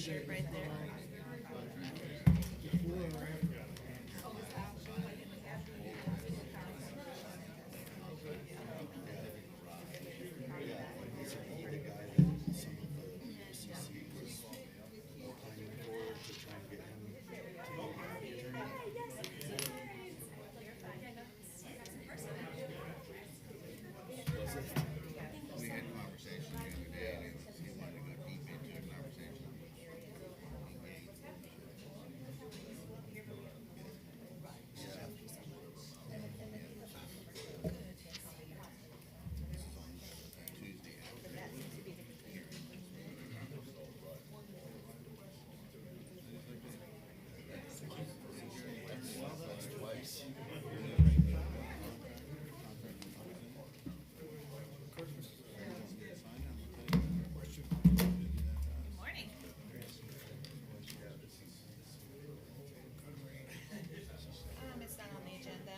shirt right there. We had a conversation the other day, and he wanted to go deep into a conversation. Tuesday Morning. It's not on the agenda.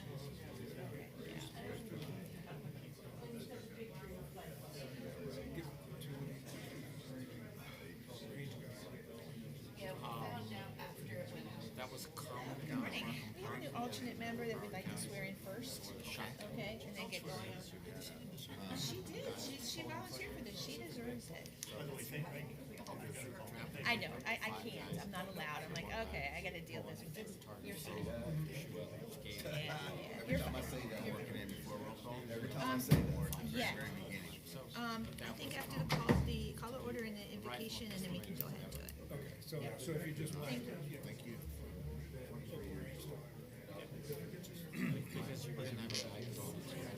Yeah, we found out after it went out. That was calm Good down. morning. We have a new alternate member that we'd like to swear in first. Okay, and then get going on. She did. She volunteered for this. She deserves it. I know. I can't. I'm not allowed. I'm like, okay, I got to deal with this. You're fine. Yeah, you're time I fine. say that, I'm working in before roll call. Every time Um, I say that, working yeah. very beginning. I think after the caller order and the invocation, and then we can go ahead and do it. Okay, so if you just want to. Thank you. Because you didn't have a light vote.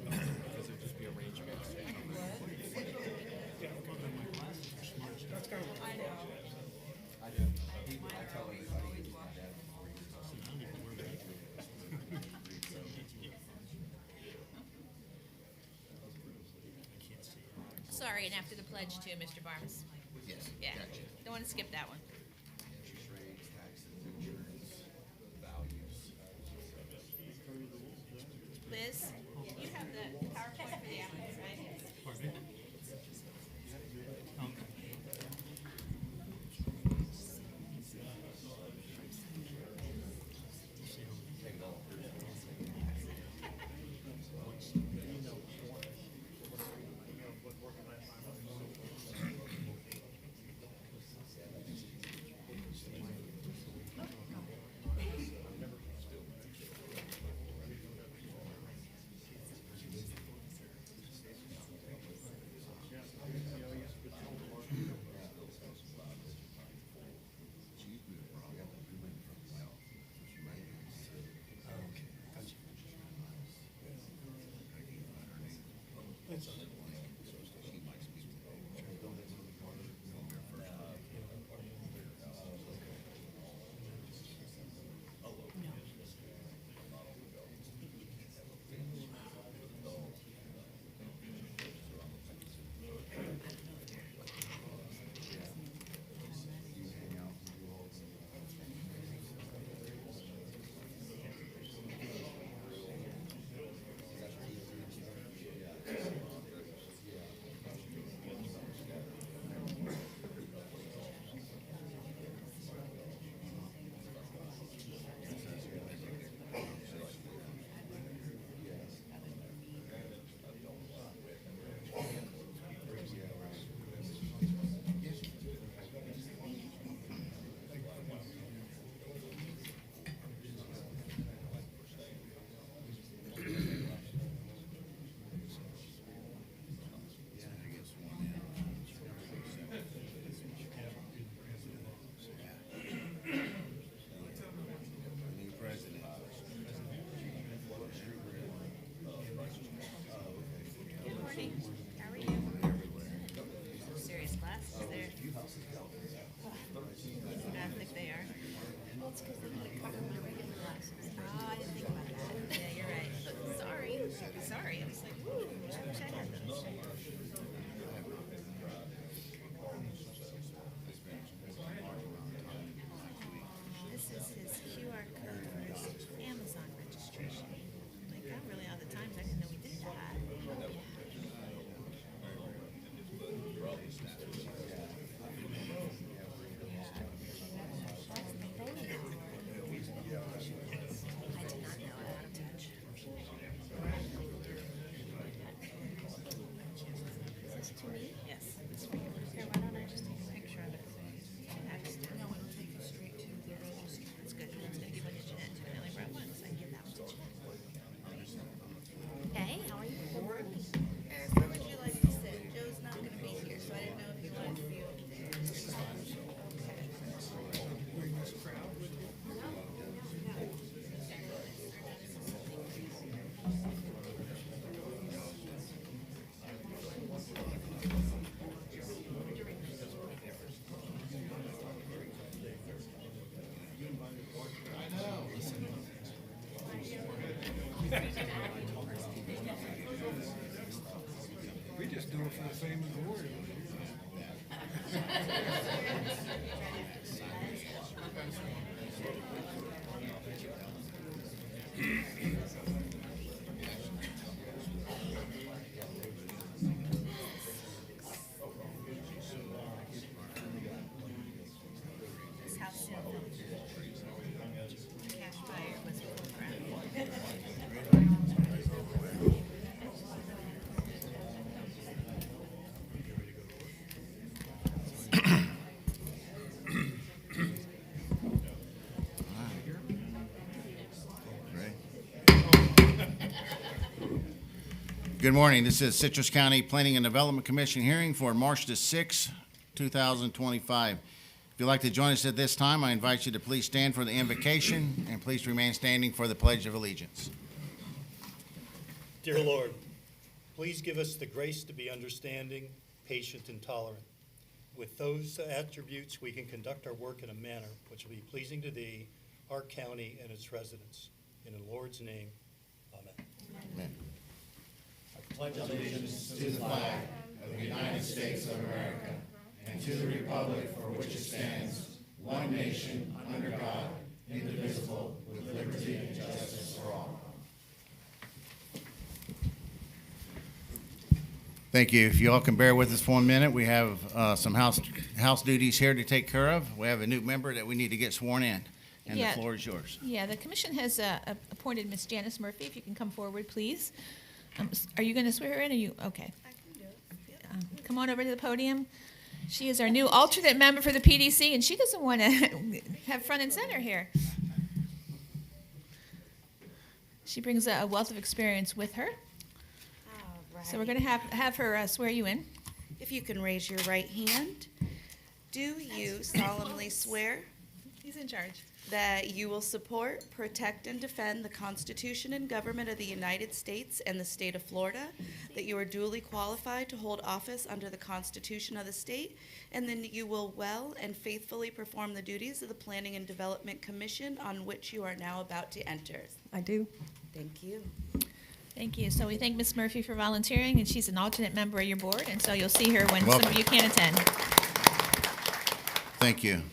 Because it'd just be arrangements. That's kind of. I know. I do. I tell anybody. Sorry, and after the pledge too, Mr. Barnes. Yes. Yeah, Gotcha. don't want to skip that one. Interest rates, taxes, insurance, values. Liz, you have the PowerPoint for the applicants, right? This house soon. Cash buyer was full. Good morning. This is Citrus County Planning and Development Commission hearing for March the 6th, 2025. If you'd like to join us at this time, I invite you to please stand for the invocation and please remain standing for the Pledge of Allegiance. Dear Lord, please give us the grace to be understanding, patient, and tolerant. With those attributes, we can conduct our work in a manner which will be pleasing to Thee, our county, and its residents. In the Lord's name, amen. Amen. Thank you. If you all can bear with us for 1 minute, we have some house duties here to take care of. We have a new member that we need to get sworn in, and Yeah. the floor is yours. Yeah, the commission has appointed Miss Janice Murphy. If you can come forward, please. Are you going to swear her in, or you, okay. I can do it. Come on over to the podium. She is our new alternate member for the PDC, and she doesn't want to have front and center here. She brings a wealth of experience with her. All So we're right. going to have her swear you in. If you can raise your right hand, do you solemnly swear He's in charge. that you will support, protect, and defend the Constitution and government of the United States and the state of Florida, that you are duly qualified to hold office under the Constitution of the state, and then you will well and faithfully perform the duties of the Planning and Development Commission on which you are now about to enter? I do. Thank you. Thank you. So we thank Miss Murphy for volunteering, and she's an alternate member of your board, and so you'll see her when some Welcome. of you can't attend. Thank you.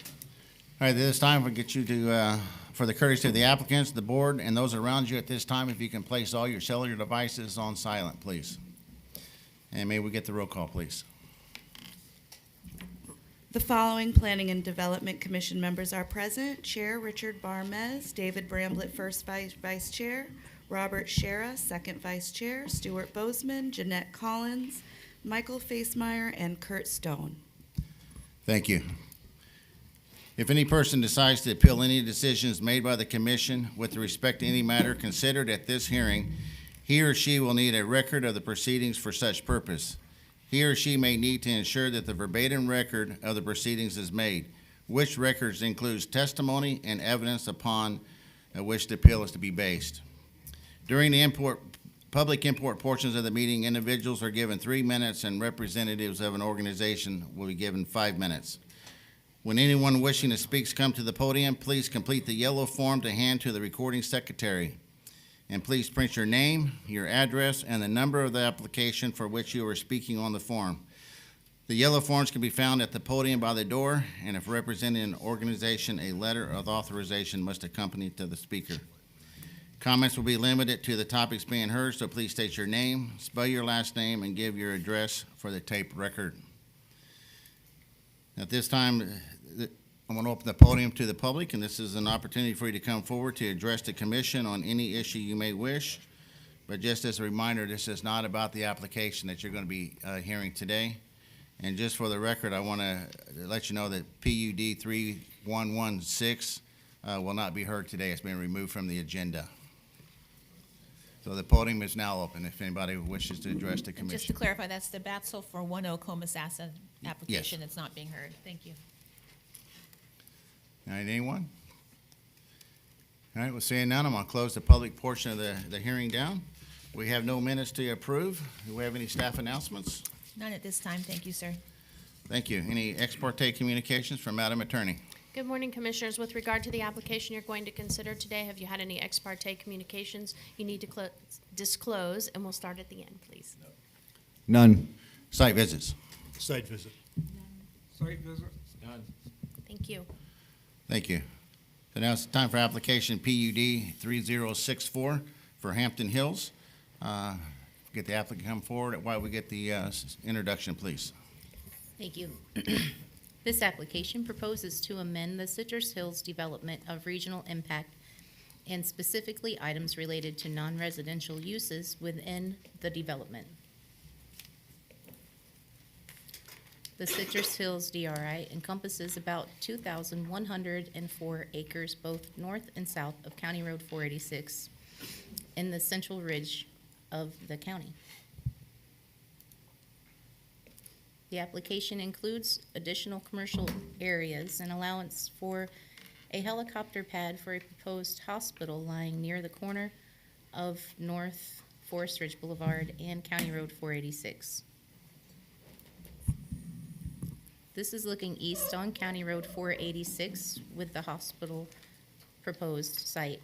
All right, this time we'll get you to, for the courtesy of the applicants, the board, and those around you at this time, if you can place all your cellular devices on silent, please. And may we get the roll call, please? The following Planning and Development Commission members are present. Chair Richard Barmez, David Bramblett, first vice chair, Robert Shera, second vice chair, Stuart Bozeman, Jeanette Collins, Michael Facemeyer, and Kurt Stone. Thank you. If any person decides to appeal any decisions made by the commission with respect to any matter considered at this hearing, he or she will need a record of the proceedings for such purpose. He or she may need to ensure that the verbatim record of the proceedings is made, which records includes testimony and evidence upon which the appeal is to be based. During the public import portions of the meeting, individuals are given 3 minutes and representatives of an organization will be given 5 minutes. When anyone wishing to speak come to the podium, please complete the yellow form to hand to the recording secretary. And please print your name, your address, and the number of the application for which you are speaking on the form. The yellow forms can be found at the podium by the door, and if representing an organization, a letter of authorization must accompany to the speaker. Comments will be limited to the topics being heard, so please state your name, spell your last name, and give your address for the tape record. At this time, I'm going to open the podium to the public, and this is an opportunity for you to come forward to address the commission on any issue you may wish. But just as a reminder, this is not about the application that you're going to be hearing today. And just for the record, I want to let you know that PUD 3116 will not be heard today. It's been removed from the agenda. So the podium is now open if anybody wishes to address the And just to commission. clarify, that's the Batzel for 10 Comasassa application. It's not being heard. Thank you. All right, anyone? All right, well, seeing none, I'm going to close the public portion of the hearing down. We have no minutes to approve. Do we have any staff announcements? None at this time. Thank you, sir. Thank you. Any ex parte communications from Madam Attorney? Good morning, Commissioners. With regard to the application you're going to consider today, have you had any ex parte communications you need to disclose? And we'll start at the end, please. None. Site visits. Site visit. Site visit. Done. Thank you. Thank you. So now it's time for application PUD 3064 for Hampton Hills. Get the applicant come forward while we get the introduction, please. Thank you. This application proposes to amend the Citrus Hills development of regional impact and specifically items related to non-residential uses within the development. The Citrus Hills DRI encompasses about 2,104 acres, both north and south of County Road 486 in the central ridge of the county. The application includes additional commercial areas and allowance for a helicopter pad for a proposed hospital lying near the corner of North Forest Ridge Boulevard and County Road 486. This is looking east on County Road 486 with the hospital proposed site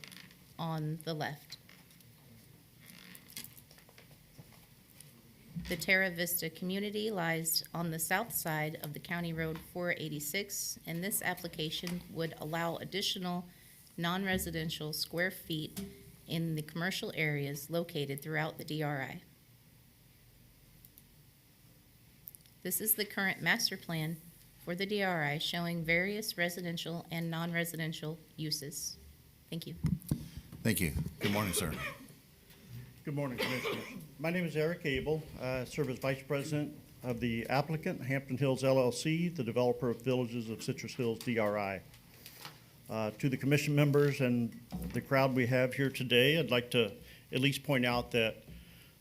on the left. The Terra Vista community lies on the south side of the County Road 486, and this application would allow additional non-residential square feet in the commercial areas located throughout the DRI. This is the current master plan for the DRI showing various residential and non-residential uses. Thank you. Thank you. Good morning, sir. Good morning, Commissioners. My name is Eric Abel. I serve as Vice President of the applicant, Hampton Hills LLC, the developer of Villages of Citrus Hills DRI. To the Commission members and the crowd we have here today, I'd like to at least point out that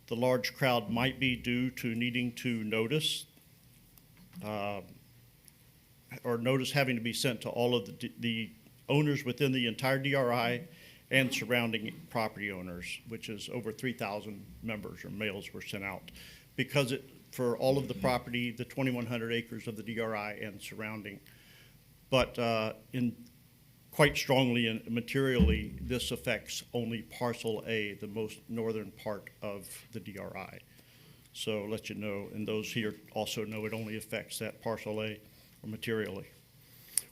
the large crowd might be due to needing to notice or notice having to be sent to all of the owners within the entire DRI and surrounding property owners, which is over 3,000 members or mails were sent out. Because for all of the property, the 2,100 acres of the DRI and surrounding. But quite strongly and materially, this affects only parcel A, the most northern part of the DRI. So let you know, and those here also know it only affects that parcel A or materially.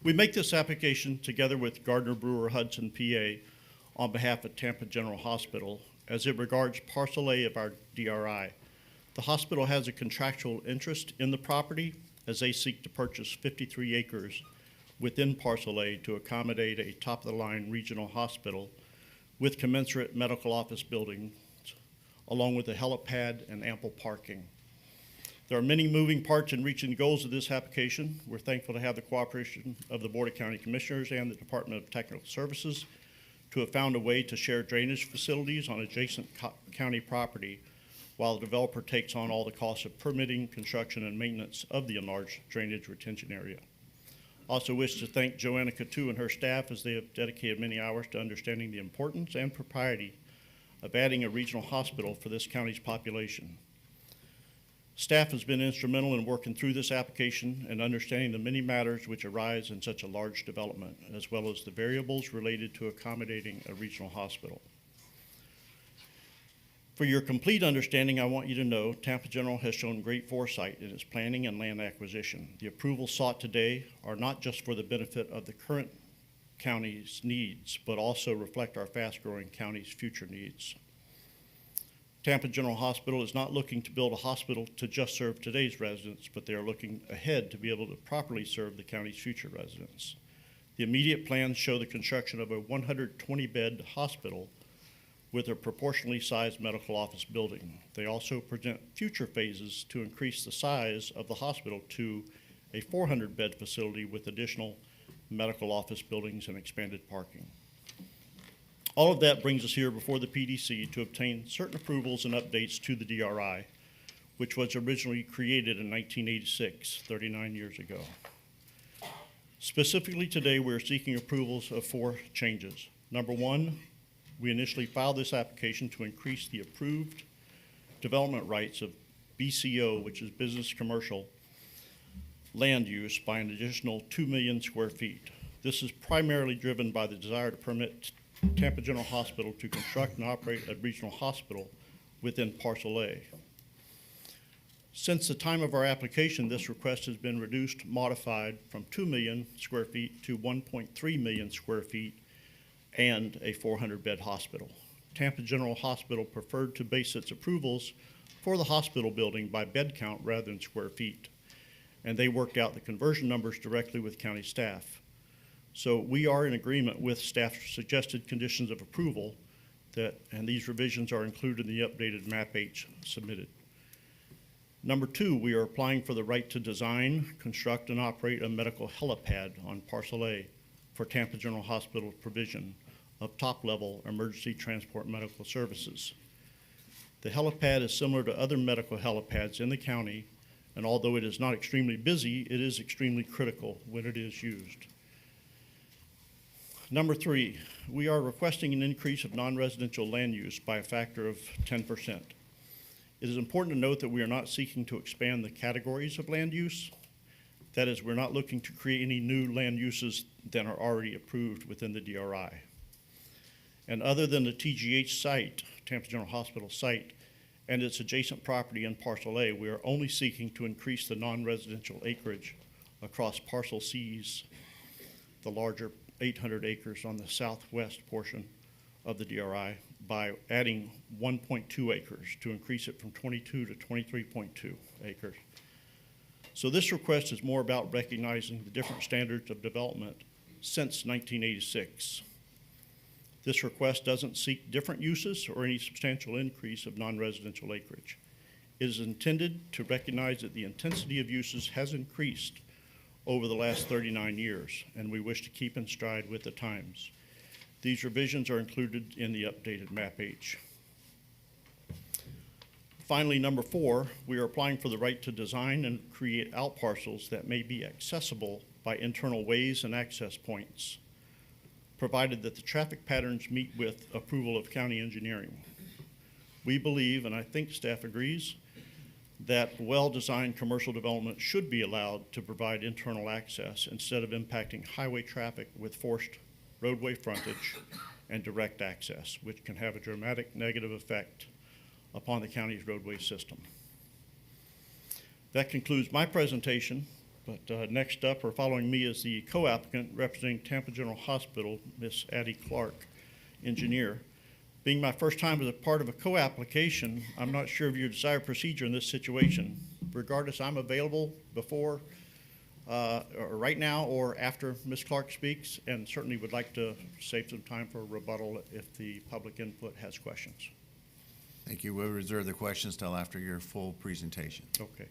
We make this application together with Gardner Brewer Hudson, PA, on behalf of Tampa General Hospital as it regards parcel A of our DRI. The hospital has a contractual interest in the property as they seek to purchase 53 acres within parcel A to accommodate a top-of-the-line regional hospital with commensurate medical office buildings, along with a helipad and ample parking. There are many moving parts in reaching the goals of this application. We're thankful to have the cooperation of the Board of County Commissioners and the Department of Technical Services to have found a way to share drainage facilities on adjacent county property while the developer takes on all the costs of permitting, construction, and maintenance of the enlarged drainage retention area. Also wish to thank Joanna Coutu and her staff as they have dedicated many hours to understanding the importance and propriety of adding a regional hospital for this county's population. Staff has been instrumental in working through this application and understanding the many matters which arise in such a large development, as well as the variables related to accommodating a regional hospital. For your complete understanding, I want you to know Tampa General has shown great foresight in its planning and land acquisition. The approvals sought today are not just for the benefit of the current county's needs, but also reflect our fast-growing county's future needs. Tampa General Hospital is not looking to build a hospital to just serve today's residents, but they are looking ahead to be able to properly serve the county's future residents. The immediate plans show the construction of a 120-bed hospital with a proportionally sized medical office building. They also present future phases to increase the size of the hospital to a 400-bed facility with additional medical office buildings and expanded parking. All of that brings us here before the PDC to obtain certain approvals and updates to the DRI, which was originally created in 1986, 39 years ago. Specifically today, we're seeking approvals of 4 changes. Number 1, we initially filed this application to increase the approved development rights of BCO, which is business commercial land use, by an additional 2 million square feet. This is primarily driven by the desire to permit Tampa General Hospital to construct and operate a regional hospital within parcel A. Since the time of our application, this request has been reduced, modified from 2 million square feet to 1.3 million square feet and a 400-bed hospital. Tampa General Hospital preferred to base its approvals for the hospital building by bed count rather than square feet, and they worked out the conversion numbers directly with county staff. So we are in agreement with staff's suggested conditions of approval and these revisions are included in the updated map H submitted. Number 2, we are applying for the right to design, construct, and operate a medical helipad on Parcel A for Tampa General Hospital provision of top-level emergency transport medical services. The helipad is similar to other medical helipads in the county, and although it is not extremely busy, it is extremely critical when it is used. Number 3, we are requesting an increase of non-residential land use by a factor of 10%. It is important to note that we are not seeking to expand the categories of land use. That is, we're not looking to create any new land uses that are already approved within the DRI. And other than the TGH site, Tampa General Hospital site, and its adjacent property in Parcel A, we are only seeking to increase the non-residential acreage across Parcel C's, the larger 800 acres on the southwest portion of the DRI, by adding 1.2 acres to increase it from 22 to 23.2 acres. So this request is more about recognizing the different standards of development since 1986. This request doesn't seek different uses or any substantial increase of non-residential acreage. It is intended to recognize that the intensity of uses has increased over the last 39 years, and we wish to keep in stride with the times. These revisions are included in the updated map H. Finally, number 4, we are applying for the right to design and create outparcels that may be accessible by internal ways and access points, provided that the traffic patterns meet with approval of county engineering. We believe, and I think staff agrees, that well-designed commercial development should be allowed to provide internal access instead of impacting highway traffic with forced roadway frontage and direct access, which can have a dramatic negative effect upon the county's roadway system. That concludes my presentation, but next up or following me is the co-applicant representing Tampa General Hospital, Ms. Addie Clark, engineer. Being my first time as a part of a co-application, I'm not sure of your desired procedure in this situation. Regardless, I'm available before or right now or after Ms. Clark speaks, and certainly would like to save some time for rebuttal if the public input has questions. Thank you. We'll reserve the questions till after your full presentation. Okay.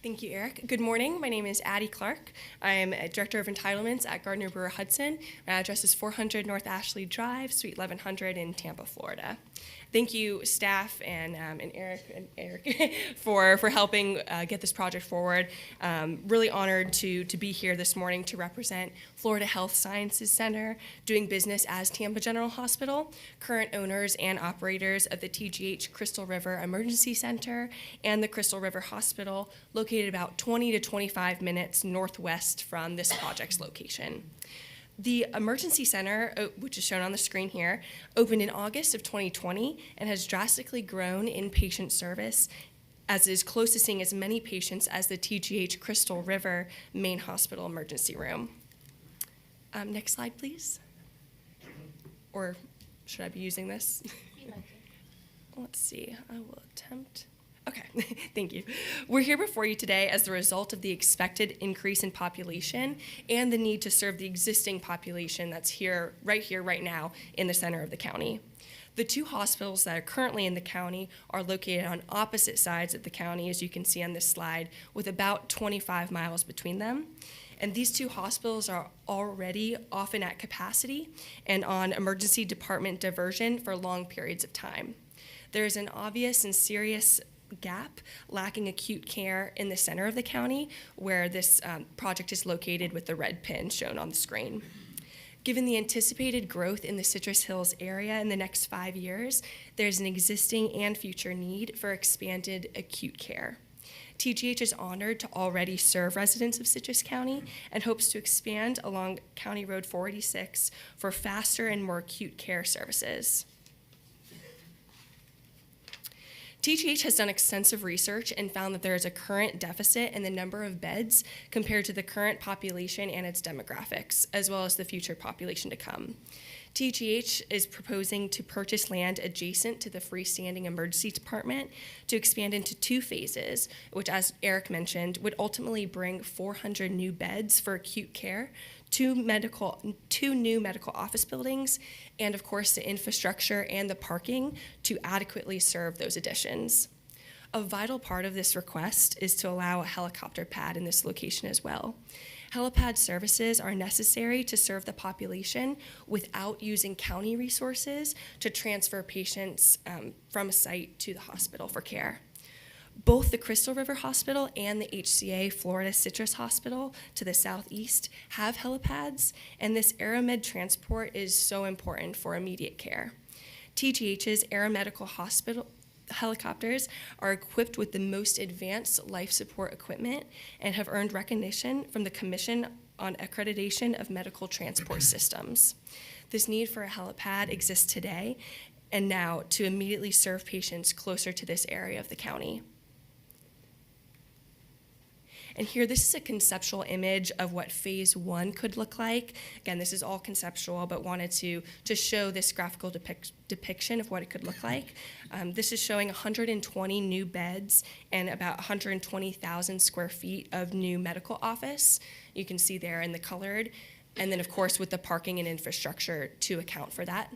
Thank you, Eric. Good morning. My name is Addie Clark. I am a Director of Entitlements at Gardner Brewer Hudson. My address is 400 North Ashley Drive, Suite 1100 in Tampa, Florida. Thank you, staff and Eric for helping get this project forward. Really honored to be here this morning to represent Florida Health Sciences Center, doing business as Tampa General Hospital, current owners and operators of the TGH Crystal River Emergency Center and the Crystal River Hospital, located about 20 to 25 minutes northwest from this project's location. The emergency center, which is shown on the screen here, opened in August of 2020 and has drastically grown in patient service, as it is close to seeing as many patients as the TGH Crystal River Main Hospital emergency room. Next slide, please. Or should I be using this? Let's see. I will attempt. Okay, thank you. We're here before you today as the result of the expected increase in population and the need to serve the existing population that's here, right now, in the center of the county. The two hospitals that are currently in the county are located on opposite sides of the county, as you can see on this slide, with about 25 miles between them. And these two hospitals are already often at capacity and on emergency department diversion for long periods of time. There is an obvious and serious gap lacking acute care in the center of the county, where this project is located with the red pin shown on the screen. Given the anticipated growth in the Citrus Hills area in the next 5 years, there's an existing and future need for expanded acute care. TGH is honored to already serve residents of Citrus County and hopes to expand along County Road 486 for faster and more acute care services. TGH has done extensive research and found that there is a current deficit in the number of beds compared to the current population and its demographics, as well as the future population to come. TGH is proposing to purchase land adjacent to the freestanding emergency department to expand into 2 phases, which, as Eric mentioned, would ultimately bring 400 new beds for acute care, 2 new medical office buildings, and of course the infrastructure and the parking to adequately serve those additions. A vital part of this request is to allow a helicopter pad in this location as well. Helipad services are necessary to serve the population without using county resources to transfer patients from a site to the hospital for care. Both the Crystal River Hospital and the HCA Florida Citrus Hospital to the southeast have helipads, and this AeroMed transport is so important for immediate care. TGH's aeromedical hospital helicopters are equipped with the most advanced life support equipment and have earned recognition from the Commission on Accreditation of Medical Transport Systems. This need for a helipad exists today and now to immediately serve patients closer to this area of the county. And here, this is a conceptual image of what phase 1 could look like. Again, this is all conceptual, but wanted to show this graphical depiction of what it could look like. This is showing 120 new beds and about 120,000 square feet of new medical office. You can see there in the colored. And then, of course, with the parking and infrastructure to account for that.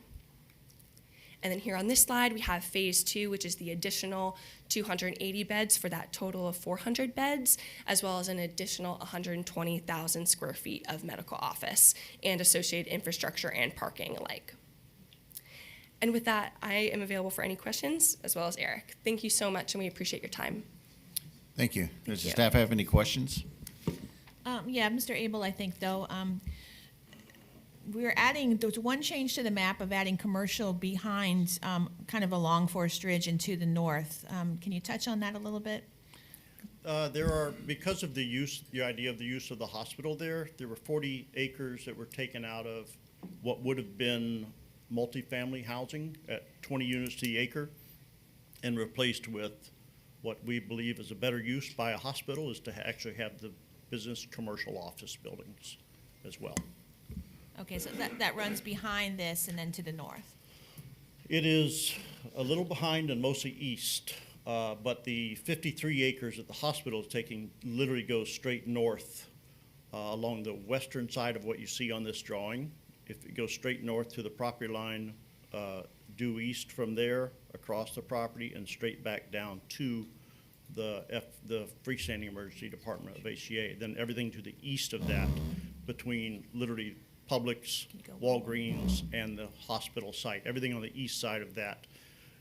And then here on this slide, we have phase 2, which is the additional 280 beds for that total of 400 beds, as well as an additional 120,000 square feet of medical office and associated infrastructure and parking alike. And with that, I am available for any questions, as well as Eric. Thank you so much, and we appreciate your time. Thank you. Does the you. staff have any questions? Yeah, Mr. Abel, I think, though, we're adding, there's one change to the map of adding commercial behind kind of along Forest Ridge and to the north. Can you touch on that a little bit? There are, because of the idea of the use of the hospital there were 40 acres that were taken out of what would have been multifamily housing at 20 units to the acre and replaced with what we believe is a better use by a hospital is to actually have the business commercial office buildings as well. Okay, so that runs behind this and then to the north. It is a little behind and mostly east, but the 53 acres that the hospital is taking literally goes straight north along the western side of what you see on this drawing. If it goes straight north to the property line, due east from there, across the property, and straight back down to the freestanding emergency department of HCA. Then everything to the east of that, between literally Publix, Walgreens, and the hospital site. Everything on the east side of that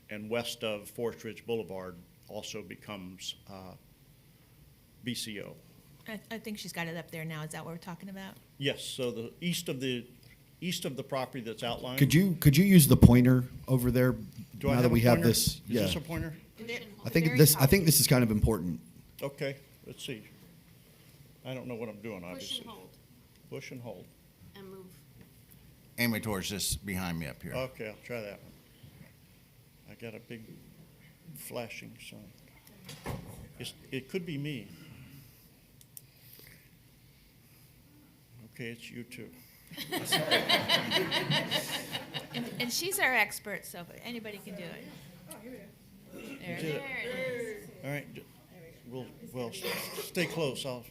and west of Forest Ridge Boulevard also becomes BCO. I think she's got it up there now. Is that what we're talking about? Yes, so the east of the property that's outlined. Could you use the pointer over there? Do I now have that a we have pointer? this? Is Yeah. this a pointer? I think this is kind of important. Okay, let's see. I don't know what I'm doing, Push obviously. and hold Push and hold. and move. Aim it towards this behind me up here. Okay, I'll try that one. I got a big flashing sign. It could be me. Okay, it's you too. And she's our expert, so anybody can do it. There Did it. All right, well, stay close. I'll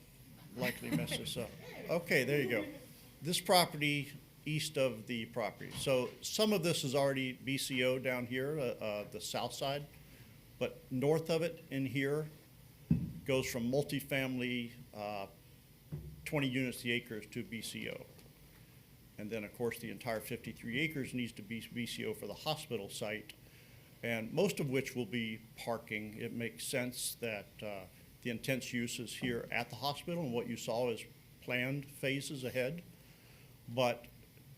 likely mess this up. Okay, there you go. This property east of the property. So some of this is already BCO down here, the south side, but north of it in here goes from multifamily, 20 units the acres to BCO. And then, of course, the entire 53 acres needs to be BCO for the hospital site, and most of which will be parking. It makes sense that the intense use is here at the hospital, and what you saw is planned phases ahead. But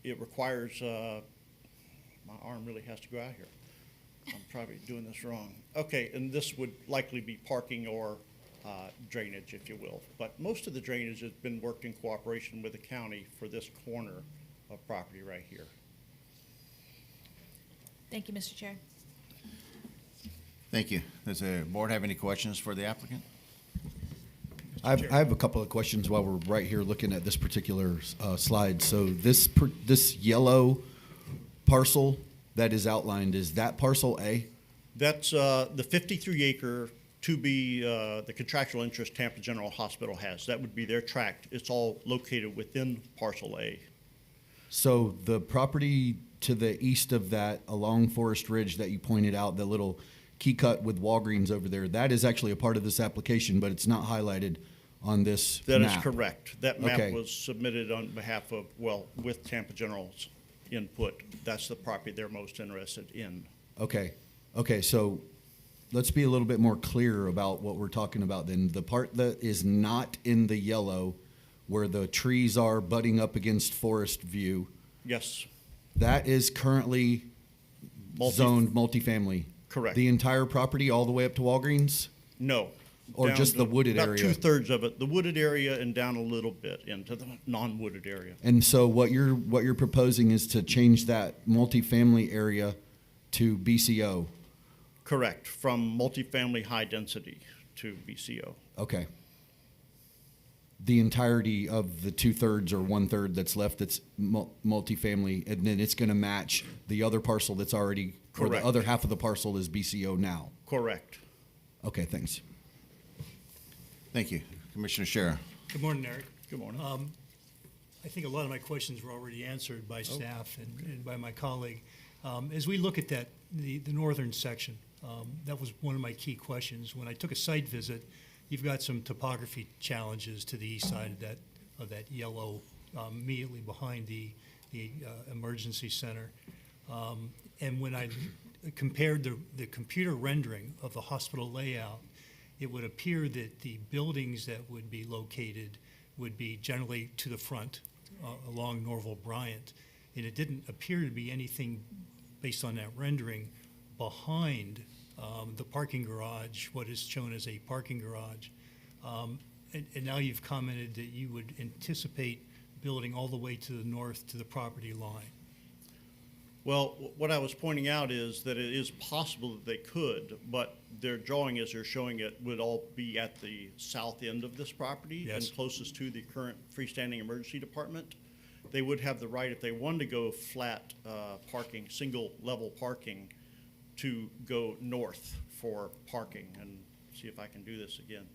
it requires, my arm really has to go out here. I'm probably doing this wrong. Okay, and this would likely be parking or drainage, if you will. But most of the drainage has been worked in cooperation with the county for this corner of property right here. Thank you, Mr. Chair. Thank you. Does the board have any questions for the applicant? I have a couple of questions while we're right here looking at this particular slide. So this yellow parcel that is outlined, is that parcel A? That's the 53 acre to be the contractual interest Tampa General Hospital has. That would be their tract. It's all located within parcel A. So the property to the east of that along Forest Ridge that you pointed out, the little key cut with Walgreens over there, that is actually a part of this application, but it's not highlighted on this That is map. correct. That map Okay. was submitted on behalf of, well, with Tampa General's input. That's the property they're most interested in. Okay, so let's be a little bit more clear about what we're talking about then. The part that is not in the yellow, where the trees are butting up against Forest View, Yes, that is currently zoned multifamily. Correct. The entire property all the way up to Walgreens? no. Or Down just to the wooded about area? 2/3 of it, the wooded area, and down a little bit into the non-wooded area. And so what you're proposing is to change that multifamily area to BCO? Correct, from multifamily high density to BCO. Okay. The entirety of the 2/3 or 1/3 that's left that's multifamily, and then it's gonna match the other parcel that's already, or the Correct. other half of the parcel is BCO now? Correct. Okay, thanks. Thank you. Commissioner Shara. Good morning, Eric. Good morning. I think a lot of my questions were already answered by staff and by my colleague. As we look at that, the northern section, that was one of my key questions. When I took a site visit, you've got some topography challenges to the east side of that yellow, immediately behind the emergency center. And when I compared the computer rendering of the hospital layout, it would appear that the buildings that would be located would be generally to the front along Norval Bryant. And it didn't appear to be anything based on that rendering behind the parking garage, what is shown as a parking garage. And now you've commented that you would anticipate building all the way to the north to the property line. Well, what I was pointing out is that it is possible that they could, but their drawing, as they're showing it, would all be at the south end of this property Yes. and closest to the current freestanding emergency department. They would have the right, if they wanted to go flat parking, single level parking, to go north for parking. And see if I can do this again.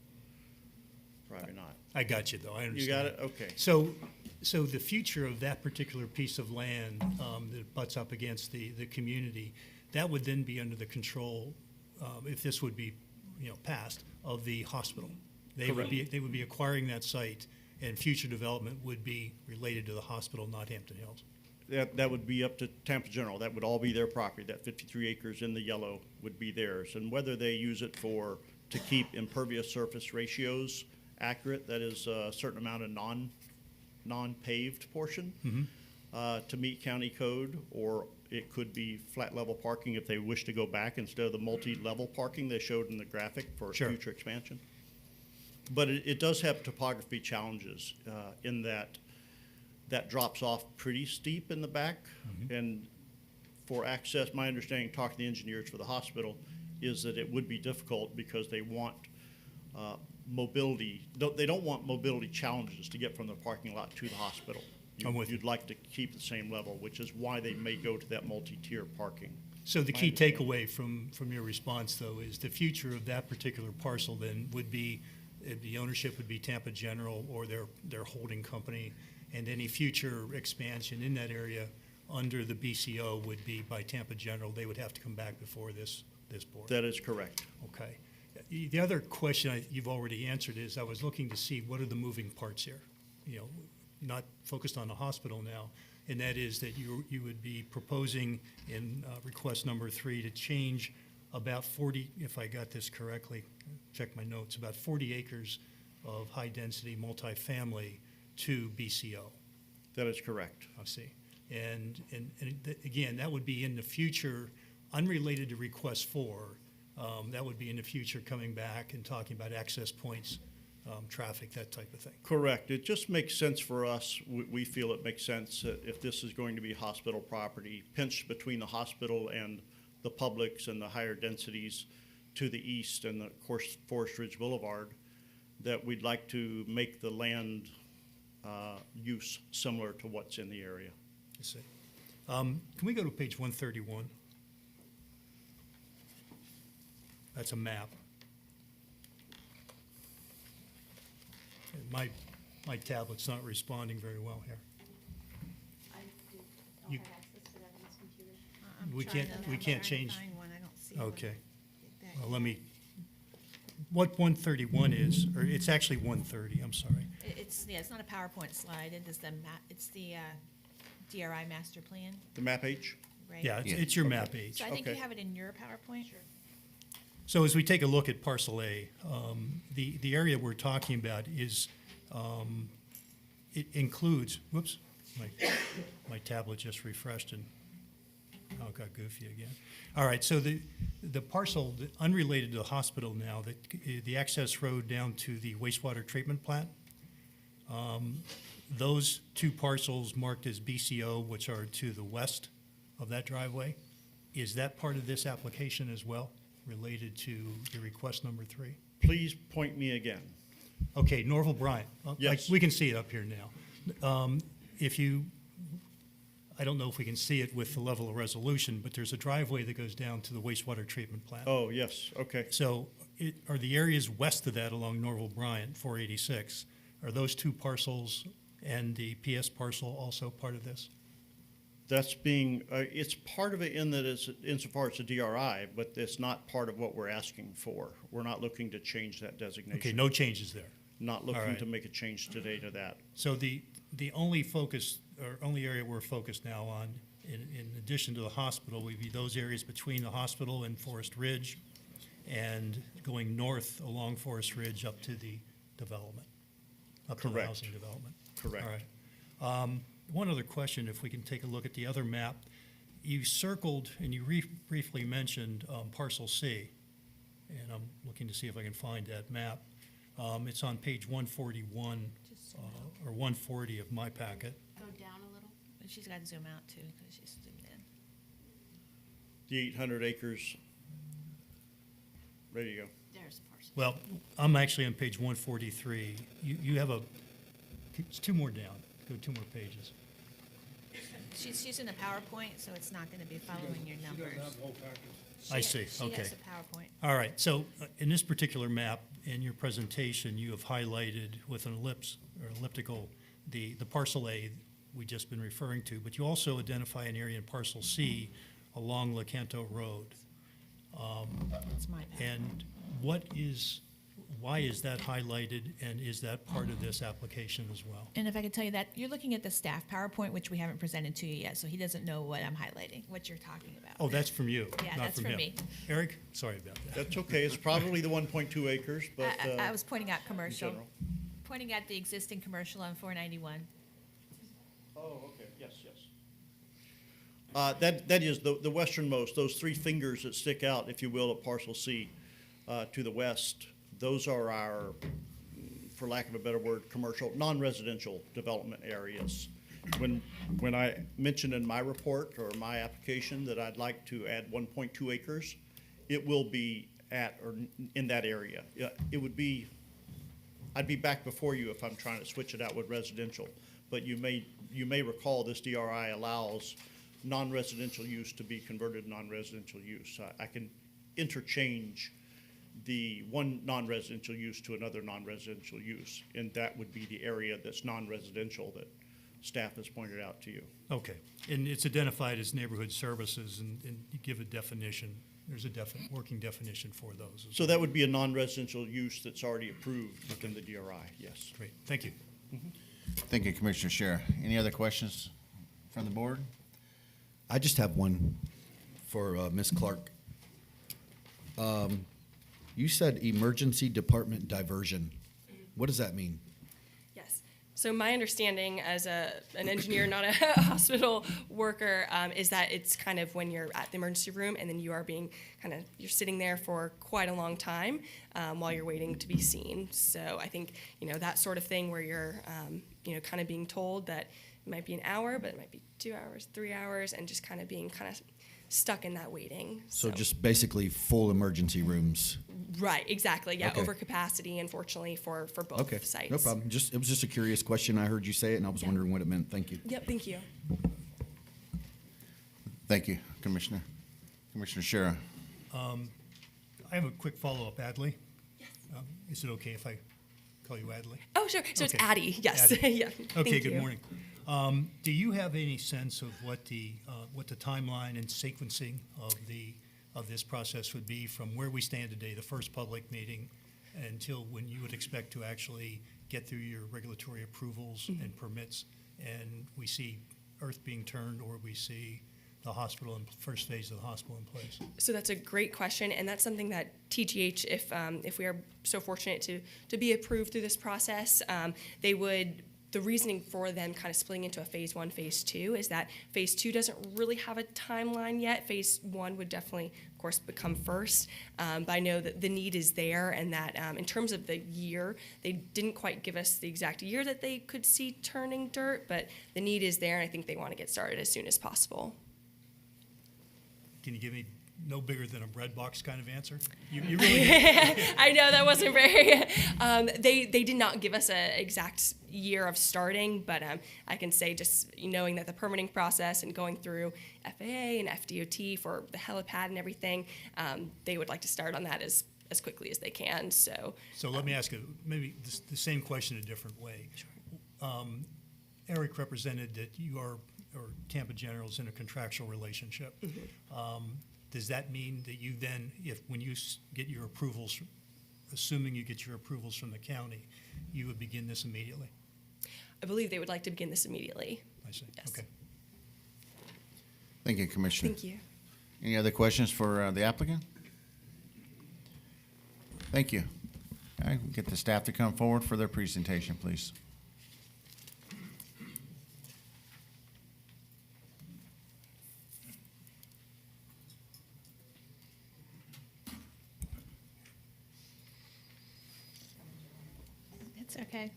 Probably not. I got you, though, I understand. You got it? Okay. So the future of that particular piece of land that butts up against the community, that would then be under the control, if this would be, passed, of the hospital. They would be acquiring that site, and future development would be related to the hospital, not Hampton Hills. That would be up to Tampa General. That would all be their property. That 53 acres in the yellow would be theirs. And whether they use it to keep impervious surface ratios accurate, that is a certain amount of non-paved portion to meet county code, or it could be flat level parking if they wish to go back instead of the multi-level parking they showed in the graphic for Sure. future expansion. But it does have topography challenges in that drops off pretty steep in the back. And for access, my understanding, talking to the engineers for the hospital, is that it would be difficult because they want mobility. They don't want mobility challenges to get from the parking lot to the hospital. I'm with you. You'd like to keep the same level, which is why they may go to that multi-tier parking. So the key takeaway from your response, though, is the future of that particular parcel then would be, the ownership would be Tampa General or their holding company, and any future expansion in that area under the BCO would be by Tampa General. They would have to come back before this board. That is correct. Okay. The other question you've already answered is, I was looking to see what are the moving parts here? Not focused on the hospital now, and that is that you would be proposing in request number 3 to change about 40, if I got this correctly, check my notes, about 40 acres of high-density multifamily to BCO. That is correct. I see. And again, that would be in the future, unrelated to request 4. That would be in the future coming back and talking about access points, traffic, that type of thing. Correct. It just makes sense for us. We feel it makes sense that if this is going to be hospital property, pinched between the hospital and the Publix and the higher densities, to the east and, of course, Forest Ridge Boulevard, that we'd like to make the land use similar to what's in the area. I see. Can we go to page 131? That's a map. My tablet's not responding very well here. You- We can't change. Okay. Well, let me, what 131 is, or it's actually 130, I'm sorry. It's not a PowerPoint slide, it's the DRI master plan, The map H? right? Yeah, Yeah. it's your map H. So I think you Okay. have it in your PowerPoint? Sure. So as we take a look at parcel A, the area we're talking about is, it includes, whoops, my tablet just refreshed and, oh, it got goofy again. All right, so the parcel, unrelated to the hospital now, the access road down to the wastewater treatment plant, those two parcels marked as BCO, which are to the west of that driveway, is that part of this application as well, related to the request number 3? Please point me again. Okay, Norval Bryant. Yes. We can see it up here now. If you, I don't know if we can see it with the level of resolution, but there's a driveway that goes down to the wastewater treatment plant. Oh, yes, okay. So are the areas west of that along Norval Bryant, 486, are those two parcels and the PS parcel also part of this? That's being, it's part of it in that it's, insofar as a DRI, but it's not part of what we're asking for. We're not looking to change that designation. Okay, no changes there. Not all looking right. to make a change today to that. So the only focus, or only area we're focused now on, in addition to the hospital, would be those areas between the hospital and Forest Ridge, and going north along Forest Ridge up to the development, up to the Correct. housing development. Correct. All right. One other question, if we can take a look at the other map. You circled and you briefly mentioned parcel C, and I'm looking to see if I can find that map. It's on page 141 or 140 of my packet. Go down a little. And she's got to zoom out too, because she's zoomed in. The 800 acres. There you go. There's parcel. Well, I'm actually on page 143. You have it's two more down. Go 2 more pages. She's in a PowerPoint, so it's not going to be following your She numbers. doesn't have the whole package. I see, She okay. has a PowerPoint. All right, so in this particular map, in your presentation, you have highlighted with an ellipse or elliptical the parcel A we've just been referring to, but you also identify an area in parcel C along LaCanto Road. That's my PowerPoint. And why is that highlighted, and is that part of this application as well? And if I could tell you that, you're looking at the staff PowerPoint, which we haven't presented to you yet, so he doesn't know what I'm highlighting, what you're talking about. Oh, that's from you, Yeah, not that's from from him. me. Eric, sorry about that. That's okay. It's probably the 1.2 acres, but I was pointing out commercial, general. pointing out the existing commercial on 491. Oh, okay, yes, yes. That is the westernmost, those 3 fingers that stick out, if you will, of parcel C to the west. Those are our, for lack of a better word, commercial, non-residential development areas. When I mentioned in my report or my application that I'd like to add 1.2 acres, it will be at or in that area. Yeah, it would be, I'd be back before you if I'm trying to switch it out with residential. But you may recall this DRI allows non-residential use to be converted to non-residential use. I can interchange the one non-residential use to another non-residential use, and that would be the area that's non-residential that staff has pointed out to you. Okay, and it's identified as neighborhood services, and you give a definition. There's a working definition for those. So that would be a non-residential use that's already approved within the DRI, yes. Great, thank you. Thank you, Commissioner Shara. Any other questions from the board? I just have one for Ms. Clark. You said emergency department diversion. What does that mean? Yes. So my understanding as an engineer, not a hospital worker, is that it's kind of when you're at the emergency room and then you are being you're sitting there for quite a long time while you're waiting to be seen. So I think, that sort of thing where you're, kind of being told that it might be an hour, but it might be 2 hours, 3 hours, and just kind of being stuck in that waiting. So just basically full emergency rooms. Right, exactly. Yeah, Okay. overcapacity, unfortunately, for both Okay, sites. no problem. It was just a curious question. I heard you say it, and I was Yeah. wondering what it meant. Thank you. Yep, thank you. Thank you, Commissioner. Commissioner Shara. I have a quick follow-up, Adley. Is it okay if I call you Adley? Oh, sure. So it's Okay. Addie. Yes. Addie. Yeah. Okay, Thank good you. morning. Do you have any sense of what the timeline and sequencing of this process would be from where we stand today, the first public meeting, until when you would expect to actually get through your regulatory approvals and permits, and we see earth being turned, or we see the hospital, in first phase of the hospital in place? So that's a great question, and that's something that TGH, if we are so fortunate to be approved through this process, they would. The reasoning for them kind of splitting into a phase 1, phase 2 is that phase 2 doesn't really have a timeline yet. Phase 1 would definitely, of course, become first. But I know that the need is there, and that in terms of the year, they didn't quite give us the exact year that they could see turning dirt, but the need is there, and I think they want to get started as soon as possible. Can you give me no bigger than a bread box kind of answer? You really I know that wasn't very. They did not give us an exact year of starting, but I can say just knowing that the permitting process and going through FAA and FDOT for the helipad and everything, they would like to start on that as quickly as they can. So let me ask you maybe the same question a different way. Eric represented that you are, or Tampa General is in a contractual relationship. Does that mean that you then, when you get your approvals, assuming you get your approvals from the county, you would begin this immediately? I believe they would like to begin this immediately. I see. Yes. Okay. Thank you, Commissioner. Thank you. Any other questions for the applicant? Thank you. All right, get the staff to come forward for their presentation, please. It's okay.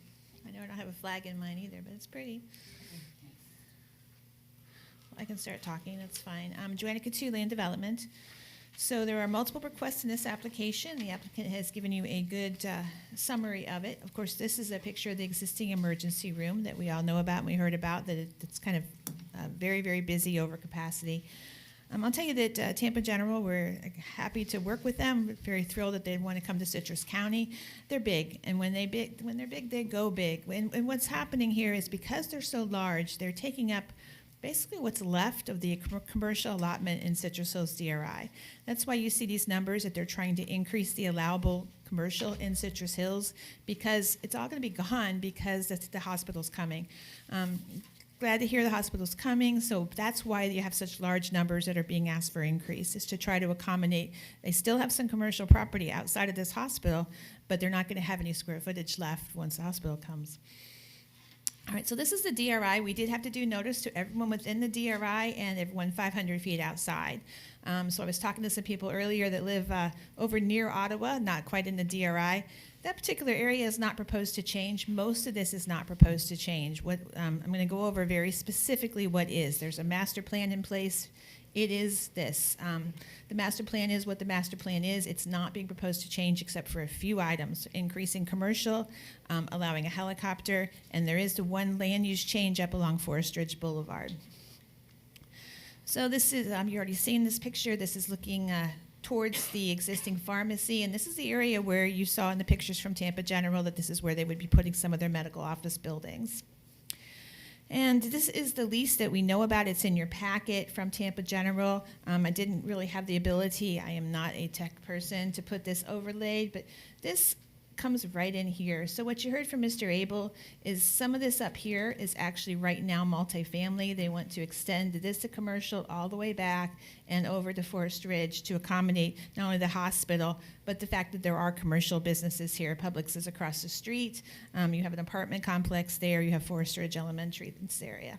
I know I don't have a flag in mine either, but it's pretty. I can start talking, that's fine. Joanna Coutu, Land Development. So there are multiple requests in this application. The applicant has given you a good summary of it. Of course, this is a picture of the existing emergency room that we all know about and we heard about, that it's kind of very, very busy, over capacity. I'll tell you that Tampa General, we're happy to work with them. We're very thrilled that they want to come to Citrus County. They're big, and when they're big, they go big. And what's happening here is because they're so large, they're taking up basically what's left of the commercial allotment in Citrus Hills DRI. That's why you see these numbers, that they're trying to increase the allowable commercial in Citrus Hills, because it's all going to be gone because the hospital's coming. Glad to hear the hospital's coming, so that's why you have such large numbers that are being asked for increase, is to try to accommodate. They still have some commercial property outside of this hospital, but they're not going to have any square footage left once the hospital comes. All right, so this is the DRI. We did have to do notice to everyone within the DRI and everyone 500 feet outside. So I was talking to some people earlier that live over near Ottawa, not quite in the DRI. That particular area is not proposed to change. Most of this is not proposed to change. I'm going to go over very specifically what is. There's a master plan in place. It is this. The master plan is what the master plan is. It's not being proposed to change except for a few items: increasing commercial, allowing a helicopter, and there is the one land use change up along Forest Ridge Boulevard. So this is, you already seen this picture. This is looking towards the existing pharmacy, and this is the area where you saw in the pictures from Tampa General that this is where they would be putting some of their medical office buildings. And this is the lease that we know about. It's in your packet from Tampa General. I didn't really have the ability, I am not a tech person, to put this overlaid, but this comes right in here. So what you heard from Mr. Abel is some of this up here is actually right now multifamily. They want to extend this to commercial all the way back and over to Forest Ridge to accommodate not only the hospital, but the fact that there are commercial businesses here. Publix is across the street. You have an apartment complex there. You have Forest Ridge Elementary in this area.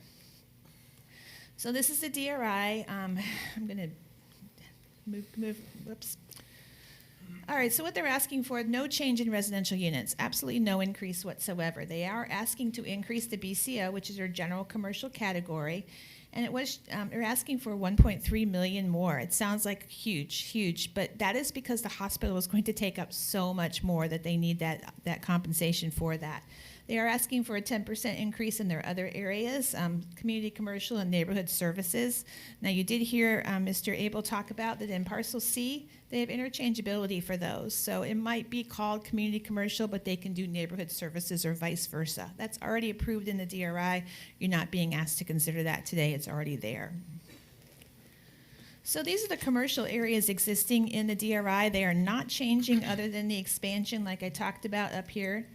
So this is the DRI. I'm going to move, whoops. All right, so what they're asking for, no change in residential units, absolutely no increase whatsoever. They are asking to increase the BCO, which is their general commercial category, And it was, they're asking for 1.3 million more. It sounds like huge, but that is because the hospital is going to take up so much more that they need that compensation for that. They are asking for a 10% increase in their other areas, community, commercial, and neighborhood services. Now, you did hear Mr. Abel talk about that in Parcel C, they have interchangeability for those. So it might be called community commercial, but they can do neighborhood services or vice versa. That's already approved in the DRI. You're not being asked to consider that today. It's already there. So these are the commercial areas existing in the DRI. They are not changing other than the expansion like I talked about up here.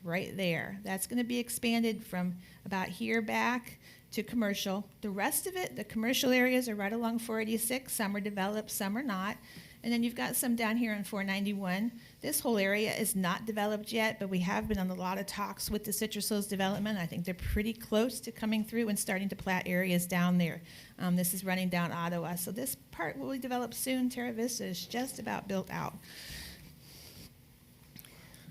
Right there. That's going to be expanded from about here back to commercial. The rest of it, the commercial areas are right along 486. Some are developed, some are not. And then you've got some down here on 491. This whole area is not developed yet, but we have been on a lot of talks with the Citrus Hills development. I think they're pretty close to coming through and starting to plat areas down there. This is running down Ottawa. So this part will be developed soon. Terra Vista is just about built out.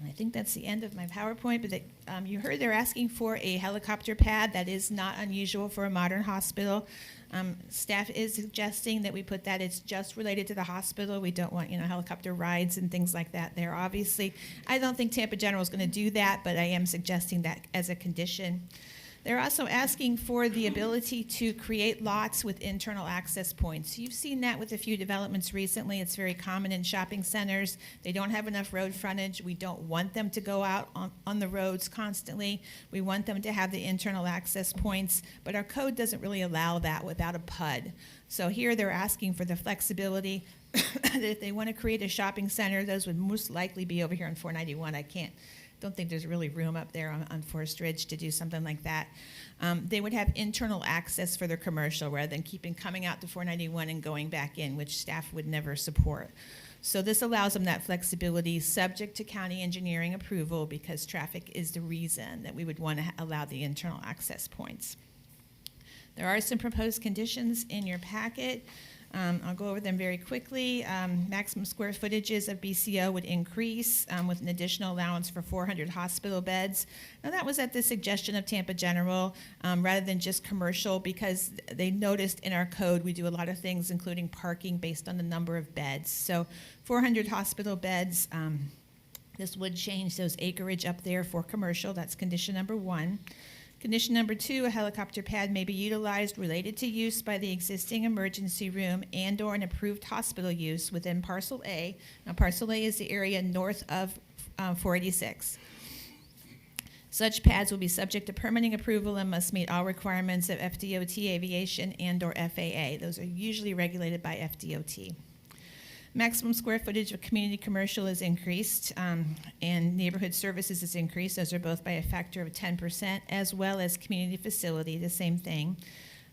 I think that's the end of my PowerPoint, but you heard they're asking for a helicopter pad. That is not unusual for a modern hospital. Staff is suggesting that we put that it's just related to the hospital. We don't want, helicopter rides and things like that there. Obviously, I don't think Tampa General is going to do that, but I am suggesting that as a condition. They're also asking for the ability to create lots with internal access points. You've seen that with a few developments recently. It's very common in shopping centers. They don't have enough road frontage. We don't want them to go out on the roads constantly. We want them to have the internal access points, but our code doesn't really allow that without a PUD. So here they're asking for the flexibility that if they want to create a shopping center, those would most likely be over here on 491. Don't think there's really room up there on Forest Ridge to do something like that. They would have internal access for their commercial rather than coming out to 491 and going back in, which staff would never support. So this allows them that flexibility subject to county engineering approval because traffic is the reason that we would want to allow the internal access points. There are some proposed conditions in your packet. I'll go over them very quickly. Maximum square footages of BCO would increase with an additional allowance for 400 hospital beds. Now that was at the suggestion of Tampa General rather than just commercial because they noticed in our code we do a lot of things including parking based on the number of beds. So 400 hospital beds, this would change those acreage up there for commercial. That's condition number 1. Condition number 2, a helicopter pad may be utilized related to use by the existing emergency room and or an approved hospital use within Parcel A. Now, Parcel A is the area north of 486. Such pads will be subject to permitting approval and must meet all requirements of FDOT Aviation and or FAA. Those are usually regulated by FDOT. Maximum square footage of community commercial is increased and neighborhood services is increased. Those are both by a factor of 10%, as well as community facility, the same thing.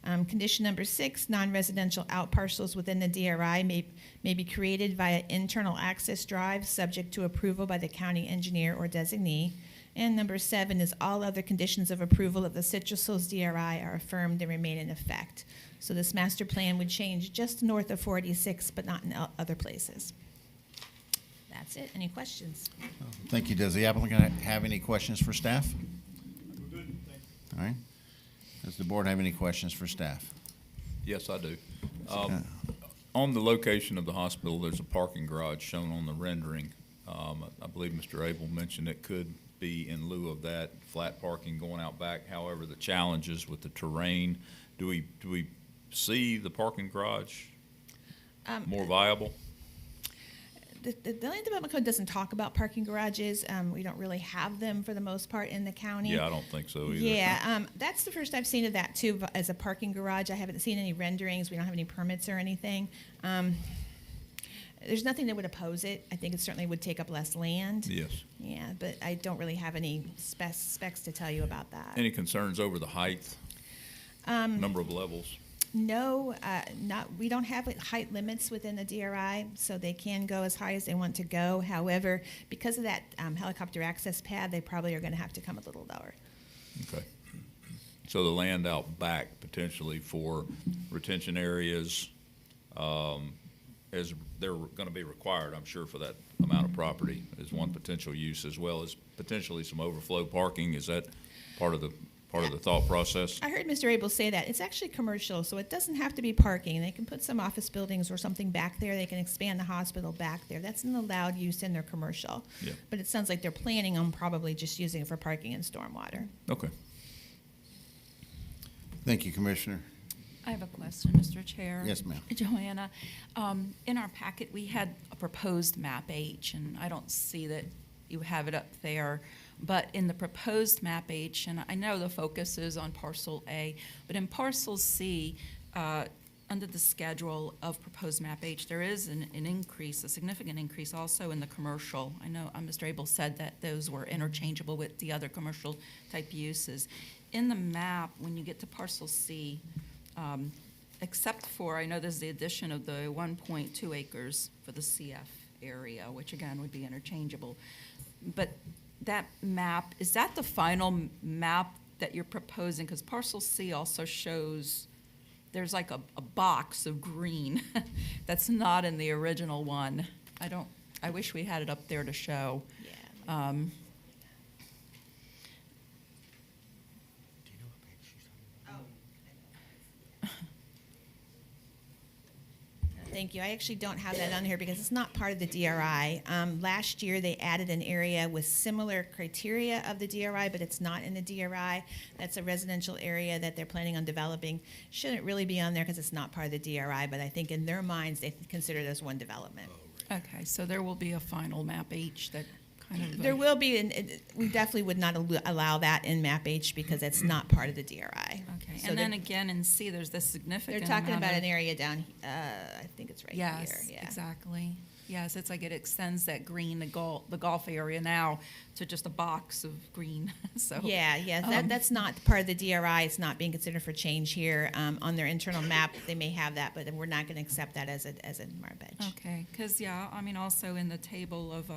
Condition number 6, non-residential out parcels within the DRI may be created via internal access drive subject to approval by the county engineer or designee. And number 7 is all other conditions of approval of the Citrus Hills DRI are affirmed and remain in effect. So this master plan would change just north of 486, but not in other places. That's it. Any questions? Thank you. Does the applicant have any questions for staff? We're good, thanks. All right. Does the board have any questions for staff? Yes, I do. On the location of the hospital, there's a parking garage shown on the rendering. I believe Mr. Abel mentioned it could be in lieu of that, flat parking going out back. However, the challenges with the terrain, do we see the parking garage more viable? The Land Development Code doesn't talk about parking garages. We don't really have them for the most part in the county. Yeah, I don't think so either. Yeah, that's the first I've seen of that too, as a parking garage. I haven't seen any renderings. We don't have any permits or anything. There's nothing that would oppose it. I think it certainly would take up less land. Yes. Yeah, but I don't really have any specs to tell you about that. Any concerns over the height, number of levels? No, we don't have height limits within the DRI, so they can go as high as they want to go. However, because of that helicopter access pad, they probably are going to have to come a little lower. Okay. So the land out back potentially for retention areas, as they're going to be required, I'm sure, for that amount of property is one potential use, as well as potentially some overflow parking. Is that part of the part of the thought process? I heard Mr. Abel say that. It's actually commercial, so it doesn't have to be parking. They can put some office buildings or something back there. They can expand the hospital back there. That's an allowed use in their commercial. Yeah. But it sounds like they're planning on probably just using it for parking and stormwater. Okay. Thank you, Commissioner. I have a question, Mr. Chair. Yes, ma'am. Joanna, in our packet, we had a proposed map H, and I don't see that you have it up there, but in the proposed map H, and I know the focus is on parcel A, but in parcel C, under the schedule of proposed map H, there is an increase, a significant increase also in the commercial. I know Mr. Abel said that those were interchangeable with the other commercial type uses. In the map, when you get to parcel C, except for, I know there's the addition of the 1.2 acres for the CF area, which again would be interchangeable. But that map, is that the final map that you're proposing? Because parcel C also shows there's like a box of green that's not in the original one. I wish we had it up there to show. Yeah. Thank you. I actually don't have that on here because it's not part of the DRI. Last year, they added an area with similar criteria of the DRI, but it's not in the DRI. That's a residential area that they're planning on developing. Shouldn't really be on there because it's not part of the DRI, but I think in their minds, they consider it as one development. Okay, so there will be a final map H that kind of. There will be, and we definitely would not allow that in map H because it's not part of the DRI. Okay, So and then they're- again in C, there's this significant. They're talking amount about of- an area down, I think it's right here. Yes, Yeah. exactly. Yes, it's like it extends that green, the golf area now to just a box of green, so. Yeah, that's not part of the DRI. It's not being considered for change here. On their internal map, they may have that, but we're not going to accept that as a marb edge. Okay, because, yeah, I mean, also in the table of,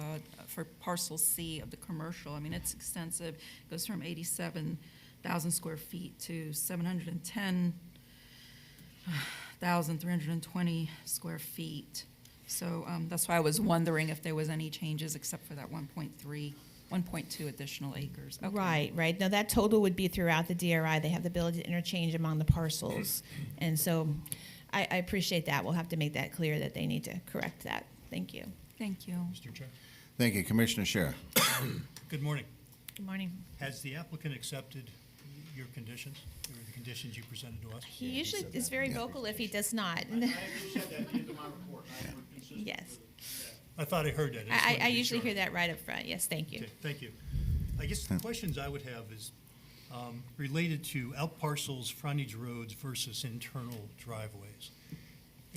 for parcel C of the commercial, I mean, it's extensive. It goes from 87,000 square feet to 710,320 square feet. So that's why I was wondering if there was any changes except for that 1.2 additional acres. Okay. Right. Now, that total would be throughout the DRI. They have the ability to interchange among the parcels. And so I appreciate that. We'll have to make that clear that they need to correct that. Thank you. Thank you. Mr. Chair. Thank you, Commissioner Shara. Good morning. Good morning. Has the applicant accepted your conditions, or the conditions you presented to us? He usually is very vocal if he does not. said that at the end of my report. Yes. I thought I heard that. just wanted to I be usually sure. hear that right up front. Yes, thank you. Okay, thank you. I guess the questions I would have is related to out parcels, frontage roads versus internal driveways.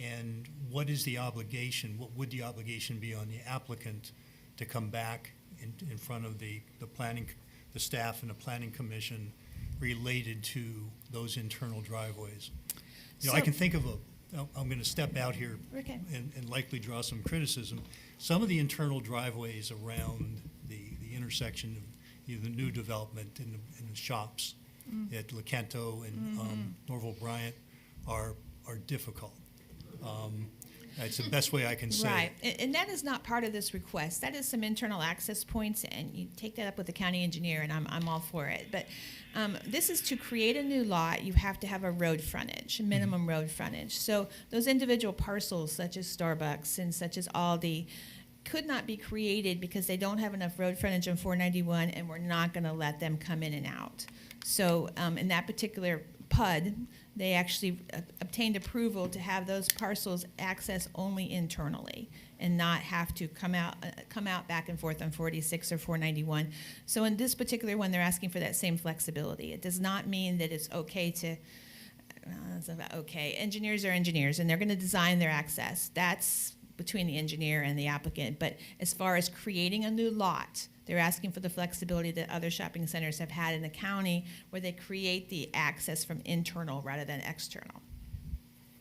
And what is the obligation, what would the obligation be on the applicant to come back in front of the planning, the staff and the planning commission related to those internal driveways? You know, I So- can think of I'm going to step out here Okay. and likely draw some criticism. Some of the internal driveways around the intersection of the new development in the shops at LaCanto and Norval Bryant are difficult. That's the best way I can say. Right, and that is not part of this request. That is some internal access points, and you take that up with the county engineer, and I'm all for it. But this is to create a new lot, you have to have a road frontage, minimum road frontage. So those individual parcels, such as Starbucks and such as Aldi, could not be created because they don't have enough road frontage on 491, and we're not going to let them come in and out. So in that particular PUD, they actually obtained approval to have those parcels access only internally and not have to come out back and forth on 46 or 491. So in this particular one, they're asking for that same flexibility. It does not mean that it's okay to, it's about okay. Engineers are engineers, and they're going to design their access. That's between the engineer and the applicant. But as far as creating a new lot, they're asking for the flexibility that other shopping centers have had in the county where they create the access from internal rather than external.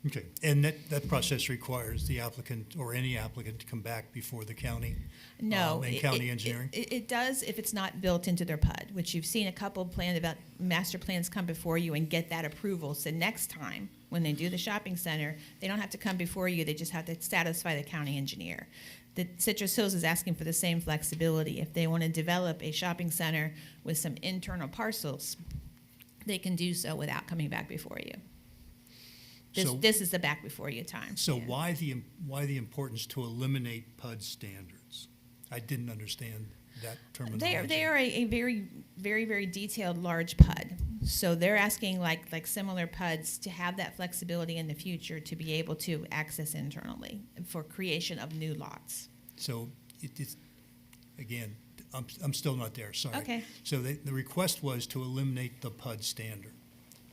Okay, and that process requires the applicant or any applicant to come back before the county? No. And county engineering? It does if it's not built into their PUD, which you've seen a couple of master plans come before you and get that approval. So next time, when they do the shopping center, they don't have to come before you, they just have to satisfy the county engineer. The Citrus Hills is asking for the same flexibility. If they want to develop a shopping center with some internal parcels, they can do so without coming back before you. So- This is the back before you time. So Yeah. why the importance to eliminate PUD standards? I didn't understand that terminology. They are a very, very, very detailed large PUD. So they're asking like similar PUDs to have that flexibility in the future to be able to access internally for creation of new lots. So it's, again, I'm still not there, sorry. Okay. So the request was to eliminate the PUD standard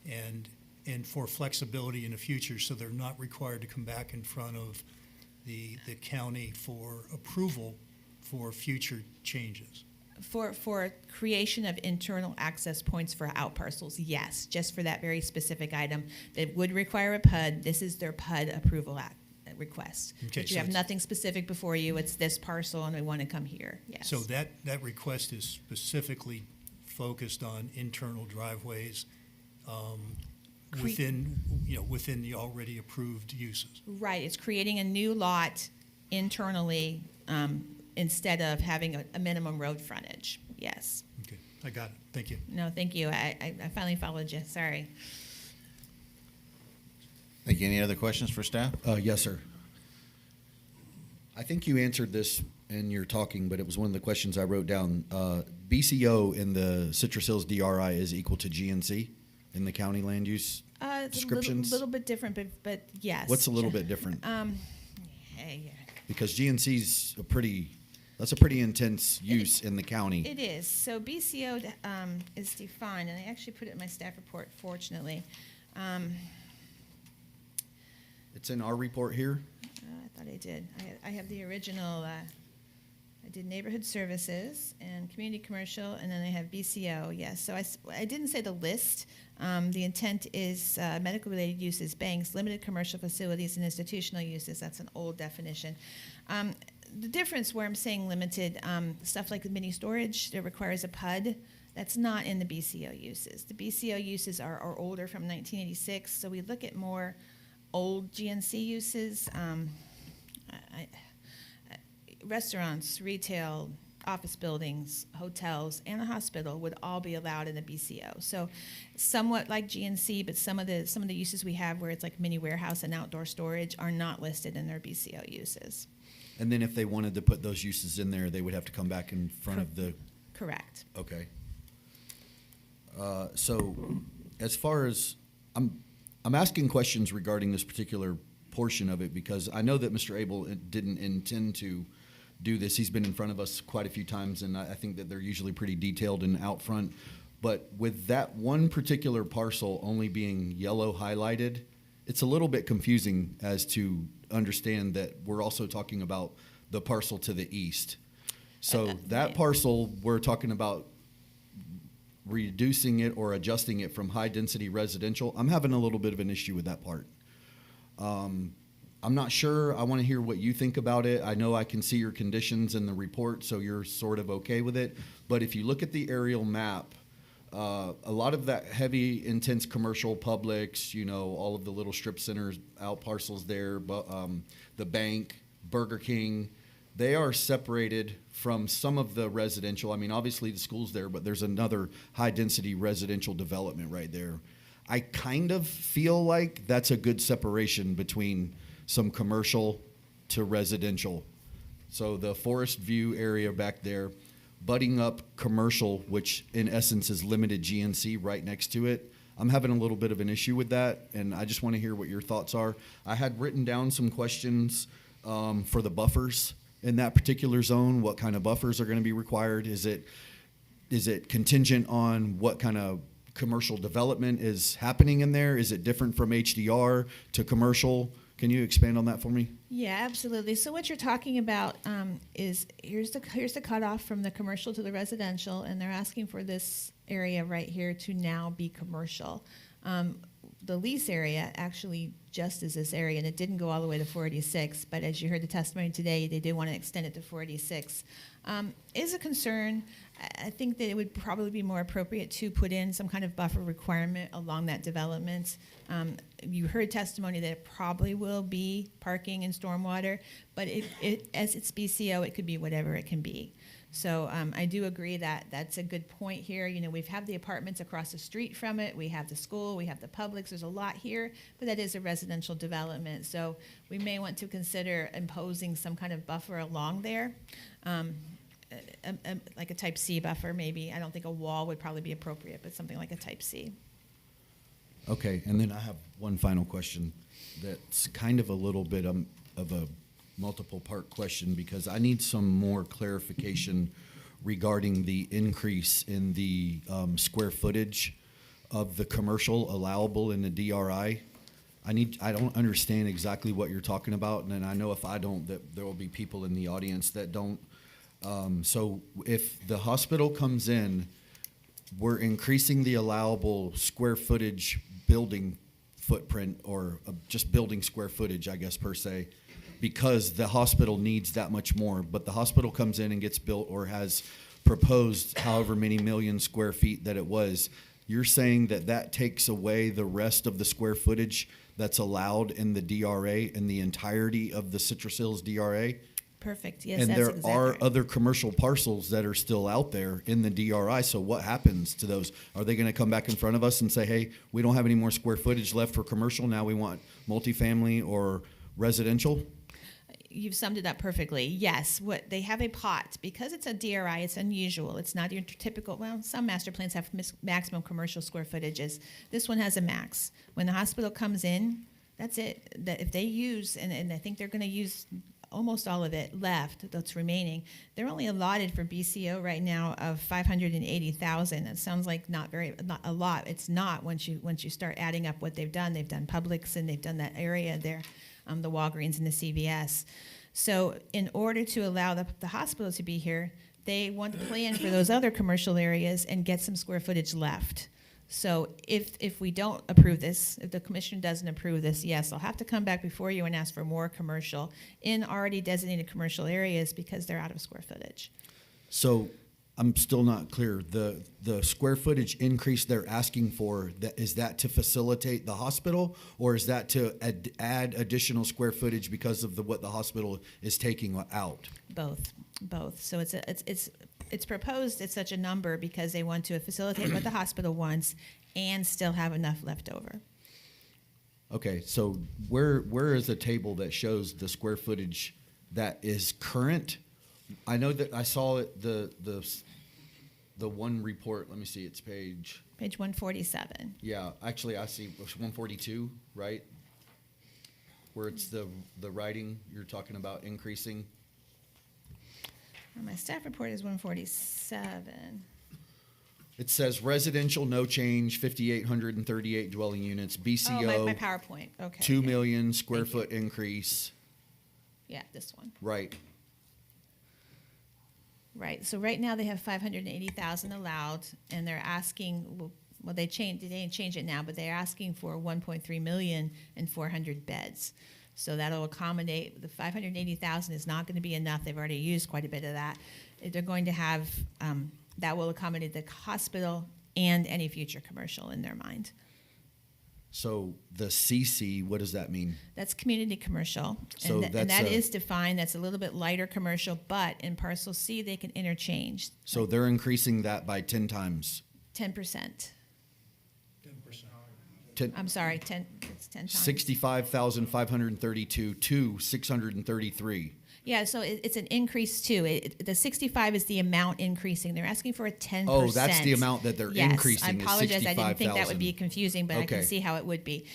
and for flexibility in the future, so they're not required to come back in front of the county for approval for future changes. For creation of internal access points for out parcels, yes, just for that very specific item that would require a PUD. This is their PUD approval request. Okay, But you so have it's- nothing specific before you. It's this parcel, and we want to come here. Yes. So that request is specifically focused on internal driveways within the already approved uses. Right. It's creating a new lot internally instead of having a minimum road frontage. Yes. Okay, I got it. Thank you. No, thank you. I finally followed you. Sorry. Thank you. Any other questions for staff? Yes, sir. I think you answered this in your talking, but it was one of the questions I wrote down. BCO in the Citrus Hills DRI is equal to GNC in the county land use It's descriptions? a little bit different, but yes. What's a little bit different? Hey, Because GNC's that's a pretty intense use in the county. it is. So BCO is defined, and I actually put it in my staff report, fortunately. It's in our report here. I thought I did. I have the original. I did neighborhood services and community commercial, and then I have BCO. Yes. So I didn't say the list. The intent is medical-related uses, banks, limited commercial facilities, and institutional uses. That's an old definition. The difference where I'm saying limited, stuff like the mini storage that requires a PUD, that's not in the BCO uses. The BCO uses are older, from 1986, so we look at more old GNC uses. Restaurants, retail, office buildings, hotels, and a hospital would all be allowed in the BCO. So somewhat like GNC, but some of the uses we have where it's like mini warehouse and outdoor storage are not listed in their BCO uses. And then if they wanted to put those uses in there, they would have to come back in front of the, Correct. okay. So as far as, I'm asking questions regarding this particular portion of it because I know that Mr. Abel didn't intend to do this. He's been in front of us quite a few times, and I think that they're usually pretty detailed and out front. But with that one particular parcel only being yellow highlighted, it's a little bit confusing as to understand that we're also talking about the parcel to the east. So that parcel, we're talking about reducing it or adjusting it from high-density residential. I'm having a little bit of an issue with that part. I'm not sure. I want to hear what you think about it. I know I can see your conditions in the report, so you're sort of okay with it. But if you look at the aerial map, a lot of that heavy, intense commercial Publix, all of the little strip centers, out parcels there, but the bank, Burger King, they are separated from some of the residential. I mean, obviously the school's there, but there's another high-density residential development right there. I kind of feel like that's a good separation between some commercial to residential. So the Forest View area back there, butting up commercial, which in essence is limited GNC right next to it. I'm having a little bit of an issue with that, and I just want to hear what your thoughts are. I had written down some questions for the buffers in that particular zone. What kind of buffers are going to be required? Is it contingent on what kind of commercial development is happening in there? Is it different from HDR to commercial? Can you expand on that for me? Yeah, absolutely. So what you're talking about is here's the cutoff from the commercial to the residential, and they're asking for this area right here to now be commercial. The lease area actually just is this area, and it didn't go all the way to 486, but as you heard the testimony today, they did want to extend it to 486. Is a concern. I think that it would probably be more appropriate to put in some kind of buffer requirement along that development. You heard testimony that it probably will be parking and stormwater, but as it's BCO, it could be whatever it can be. So I do agree that that's a good point here. You know, we've had the apartments across the street from it. We have the school, we have the Publix. There's a lot here, but that is a residential development. So we may want to consider imposing some kind of buffer along there, like a type C buffer maybe. I don't think a wall would probably be appropriate, but something like a type C. Okay, and then I have one final question that's kind of a little bit of a multiple part question because I need some more clarification regarding the increase in the square footage of the commercial allowable in the DRI. I don't understand exactly what you're talking about, and I know if I don't, that there will be people in the audience that don't. So if the hospital comes in, we're increasing the allowable square footage building footprint or just building square footage, I guess, per se, because the hospital needs that much more. But the hospital comes in and gets built or has proposed however many million square feet that it was. You're saying that that takes away the rest of the square footage that's allowed in the DRA in the entirety of the Citrus Hills DRA? Perfect. Yes, And that's there exactly are right. other commercial parcels that are still out there in the DRI. So what happens to those? Are they going to come back in front of us and say, hey, we don't have any more square footage left for commercial. Now we want multifamily or residential? You've summed it up perfectly. Yes, what they have a pot because it's a DRI. It's unusual. It's not your typical. Well, some master plans have maximum commercial square footages. This one has a max. When the hospital comes in, that's it. That if they use, and I think they're going to use almost all of it left that's remaining. They're only allotted for BCO right now of 580,000. That sounds like not a lot. It's not once you start adding up what they've done. They've done Publix and they've done that area there. The Walgreens and the CVS. So in order to allow the hospital to be here, they want to plan for those other commercial areas and get some square footage left. So if we don't approve this, if the commission doesn't approve this, yes, I'll have to come back before you and ask for more commercial in already designated commercial areas because they're out of square footage. So I'm still not clear. The square footage increase they're asking for, is that to facilitate the hospital, or is that to add additional square footage because of what the hospital is taking out? Both. So it's proposed at such a number because they want to facilitate what the hospital wants and still have enough left over. Okay, so where is a table that shows the square footage that is current? I know that I saw it, the one report. Let me see, it's page 147. Yeah, actually I see 142, right? Where it's the writing you're talking about increasing. My staff report is 147. It says residential no change, 5,838 dwelling units. BCO. Oh, my PowerPoint. Okay. 2 million square Thank you. foot increase. Yeah, this one. Right. Right. So right now they have 580,000 allowed, and they're asking. Well, they didn't change it now, but they're asking for 1.3 million and 400 beds. So that'll accommodate the 580,000 is not going to be enough. They've already used quite a bit of that. They're going to have that will accommodate the hospital and any future commercial in their mind. So the CC, what does that mean? That's community commercial, So and that is defined. That's a little bit lighter commercial, but in parcel C they can interchange. So they're increasing that by 10 times. 10%. 10, I'm sorry, 10. It's 10 times. 65,532 to 633. Yeah, so it's an increase too. The 65 is the amount increasing. They're asking for a 10%. Oh, that's the amount that they're increasing. I apologize. I didn't think that would be 65,000. confusing, but I Okay. can see how it would be.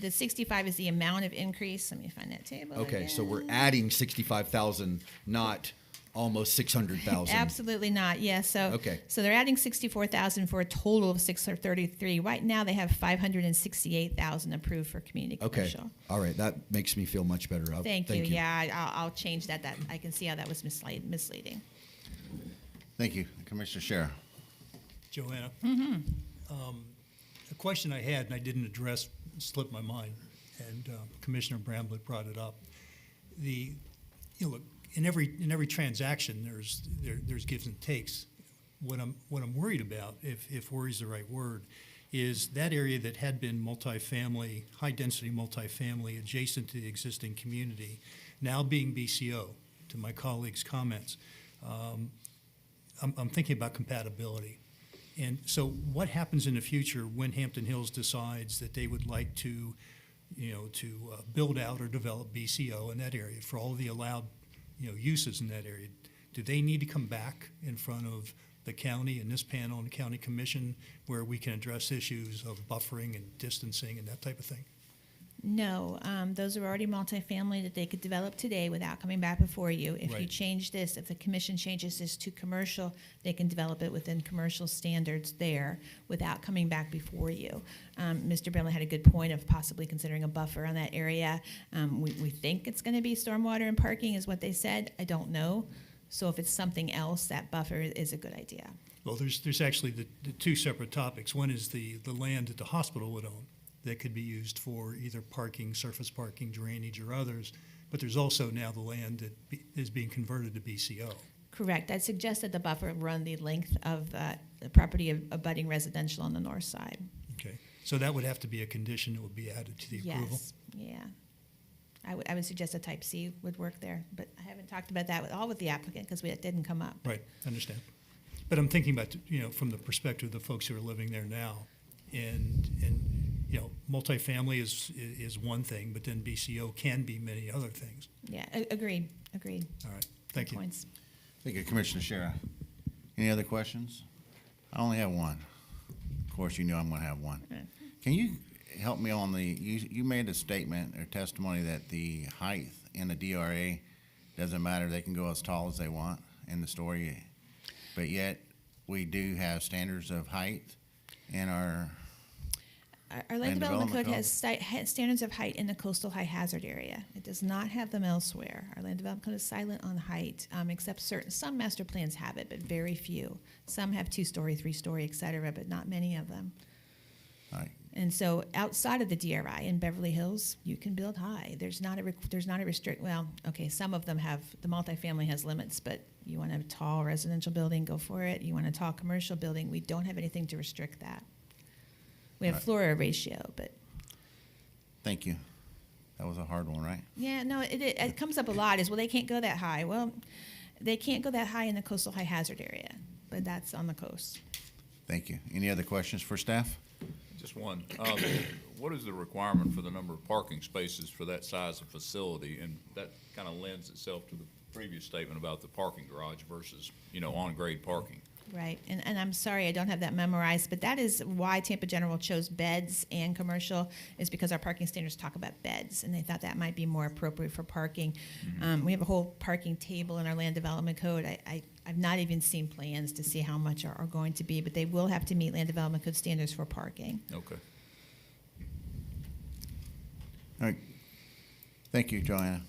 The 65 is the amount of increase. Let me find that table. Okay, so we're again. adding 65,000, not almost 600,000. Absolutely not. Yeah. So Okay. So they're adding 64,000 for a total of 633. Right now they have 568,000 approved for community Okay. commercial. All right, that makes me feel much better. Thank you. Yeah, I'll change that. That I can see how that was misleading. Thank you. Commissioner Shara. Joanna, Mm-hmm. a question I had and I didn't address slipped my mind, and Commissioner Bramblett brought it up. Look, in every transaction, there's gives and takes. What I'm worried about, if worry is the right word, is that area that had been multifamily, high density multifamily, adjacent to the existing community, now being BCO. To my colleagues' comments, I'm thinking about compatibility. And so what happens in the future when Hampton Hills decides that they would like to, build out or develop BCO in that area for all of the allowed, uses in that area? Do they need to come back in front of the county and this panel and county commission where we can address issues of buffering and distancing and that type of thing? No, those are already multifamily that they could develop today without coming back before you. If you Right. change this, if the commission changes this to commercial, they can develop it within commercial standards there without coming back before you. Mr. Brimley had a good point of possibly considering a buffer on that area. We think it's going to be stormwater and parking is what they said. I don't know. So if it's something else, that buffer is a good idea. Well, there's actually the two separate topics. One is the land that the hospital would own that could be used for either parking, surface parking, drainage, or others. But there's also now the land that is being converted to BCO. Correct. I'd suggest that the buffer run the length of the property of abutting residential on the north side. Okay, so that would have to be a condition that would be added to the approval? Yes, yeah. I would suggest a type C would work there, but I haven't talked about that with the applicant because it didn't come up. Right, understand. But I'm thinking about, from the perspective of the folks who are living there now, and multifamily is one thing, but then BCO can be many other things. Yeah, agreed. All right, thank Good you. points. Thank you, Commissioner Shara. Any other questions? I only have one. Of course, you know I'm going to have one. Right. Can you help me on you made a statement or testimony that the height in the DRA doesn't matter, they can go as tall as they want in the story, but yet we do have standards of height in our Our land development code has standards of height in the coastal high hazard area. It does not have them elsewhere. Our land development code is silent on height, except some master plans have it, but very few. Some have 2-story, 3-story, et cetera, but not many of them. All right. And so outside of the DRI in Beverly Hills, you can build high. There's not a restrict, well, okay, some of them have, the multifamily has limits, but you want a tall residential building, go for it. You want a tall commercial building, we don't have anything to restrict that. We have Right. floor area ratio, but Thank you. That was a hard one, right? yeah, no, it comes up a lot is, well, they can't go that high. Well, they can't go that high in the coastal high hazard area, but that's on the coast. Thank you. Any other questions for staff? Just one. What is the requirement for the number of parking spaces for that size of facility? And that kind of lends itself to the previous statement about the parking garage versus, on-grade parking. Right, and I'm sorry, I don't have that memorized, but that is why Tampa General chose beds and commercial, is because our parking standards talk about beds, and they thought that might be more appropriate for parking. We have a whole parking table in our land development code. I've not even seen plans to see how much are going to be, but they will have to meet land development code standards for parking. Okay. All right. Thank you, Joanna.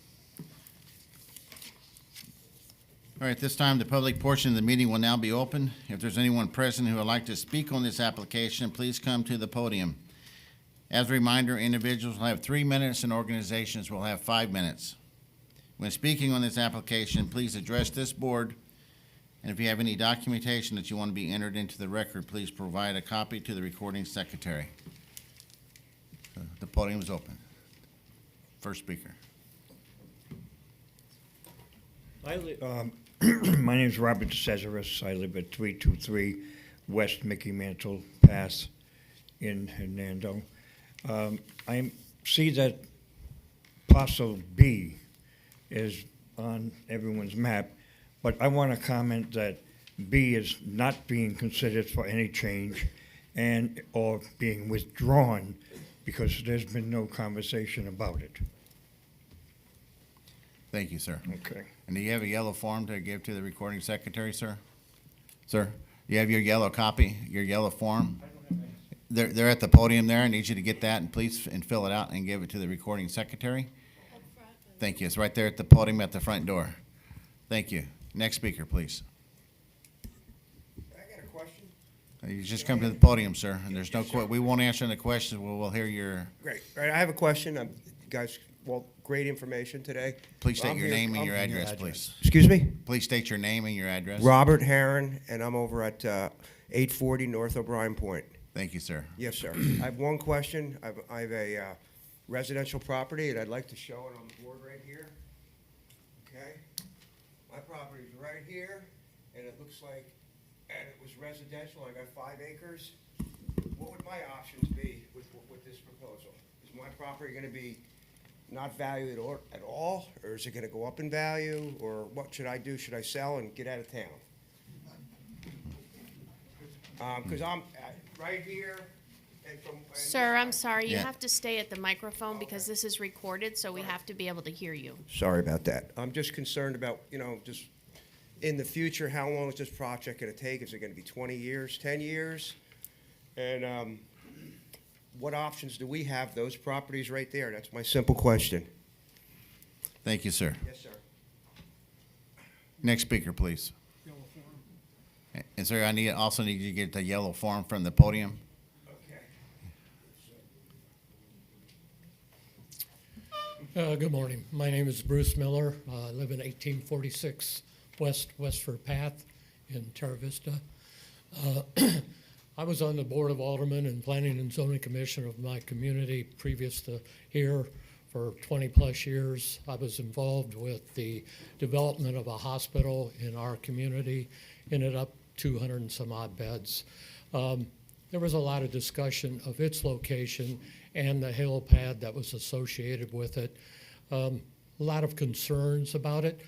All right, this time, the public portion of the meeting will now be open. If there's anyone present who would like to speak on this application, please come to the podium. As a reminder, individuals will have 3 minutes and organizations will have 5 minutes. When speaking on this application, please address this board, and if you have any documentation that you want to be entered into the record, please provide a copy to the recording secretary. The podium is open. First speaker. My name is Robert DeCesaris. I live at 323 West Mickey Mantle Path in Hernando. I see that parcel B is on everyone's map, but I want to comment that B is not being considered for any change or being withdrawn because there's been no conversation about it. Thank you, sir. Okay. And do you have a yellow form to give to the recording secretary, sir? Sir, you have your yellow copy, your yellow form? They're at the podium there. I need you to get that and please fill it out and give it to the recording secretary. Thank you. It's right there at the podium at the front door. Thank you. Next speaker, please. I got a question. You just come to the podium, sir, and there's no we won't answer any questions. We'll hear your. Great. Right, I have a question. You guys, great information today. Please state I'm your here- name and I'm- your address, please. Excuse me? Please state your name and your address. Robert Herron, and I'm over at 840 North O'Brien Point. Thank you, sir. Yes, sir. I have one question. I have a residential property, and I'd like to show it on the board right here. Okay? My property's right here, and it looks like residential, I got 5 acres. What would my options be with this proposal? Is my property gonna be not valued at all, or is it gonna go up in value, or what should I do? Should I sell and get out of town? Because I'm right here, and from. and Sir, I'm sorry, you Yeah. have to stay at the microphone because this is recorded, so we have to be able to hear you. Sorry about that. I'm just concerned about, just in the future, how long is this project gonna take? Is it gonna be 20 years, 10 years? And, what options do we have, those properties right there? That's my simple question. Thank you, sir. Yes, sir. Next speaker, please. And sir, I also need you to get the yellow form from the podium. Good morning. My name is Bruce Miller. I live in 1846 Westford Path in Terra Vista. I was on the Board of Aldermen and Planning and Zoning Commission of my community previous to here for 20-plus years. I was involved with the development of a hospital in our community, ended up 200 and some odd beds. There was a lot of discussion of its location and the helipad that was associated with it. A lot of concerns about it.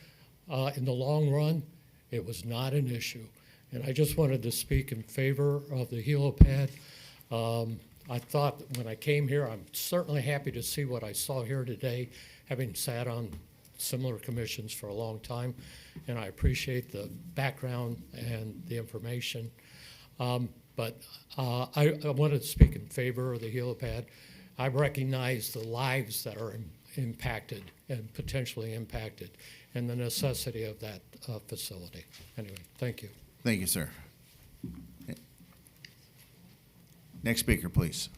In the long run, it was not an issue. And I just wanted to speak in favor of the helipad. I thought that when I came here, I'm certainly happy to see what I saw here today, having sat on similar commissions for a long time, and I appreciate the background and the information. But I wanted to speak in favor of the helipad. I recognize the lives that are impacted and potentially impacted and the necessity of that facility. Anyway, thank you. Thank you, sir. Next speaker, please.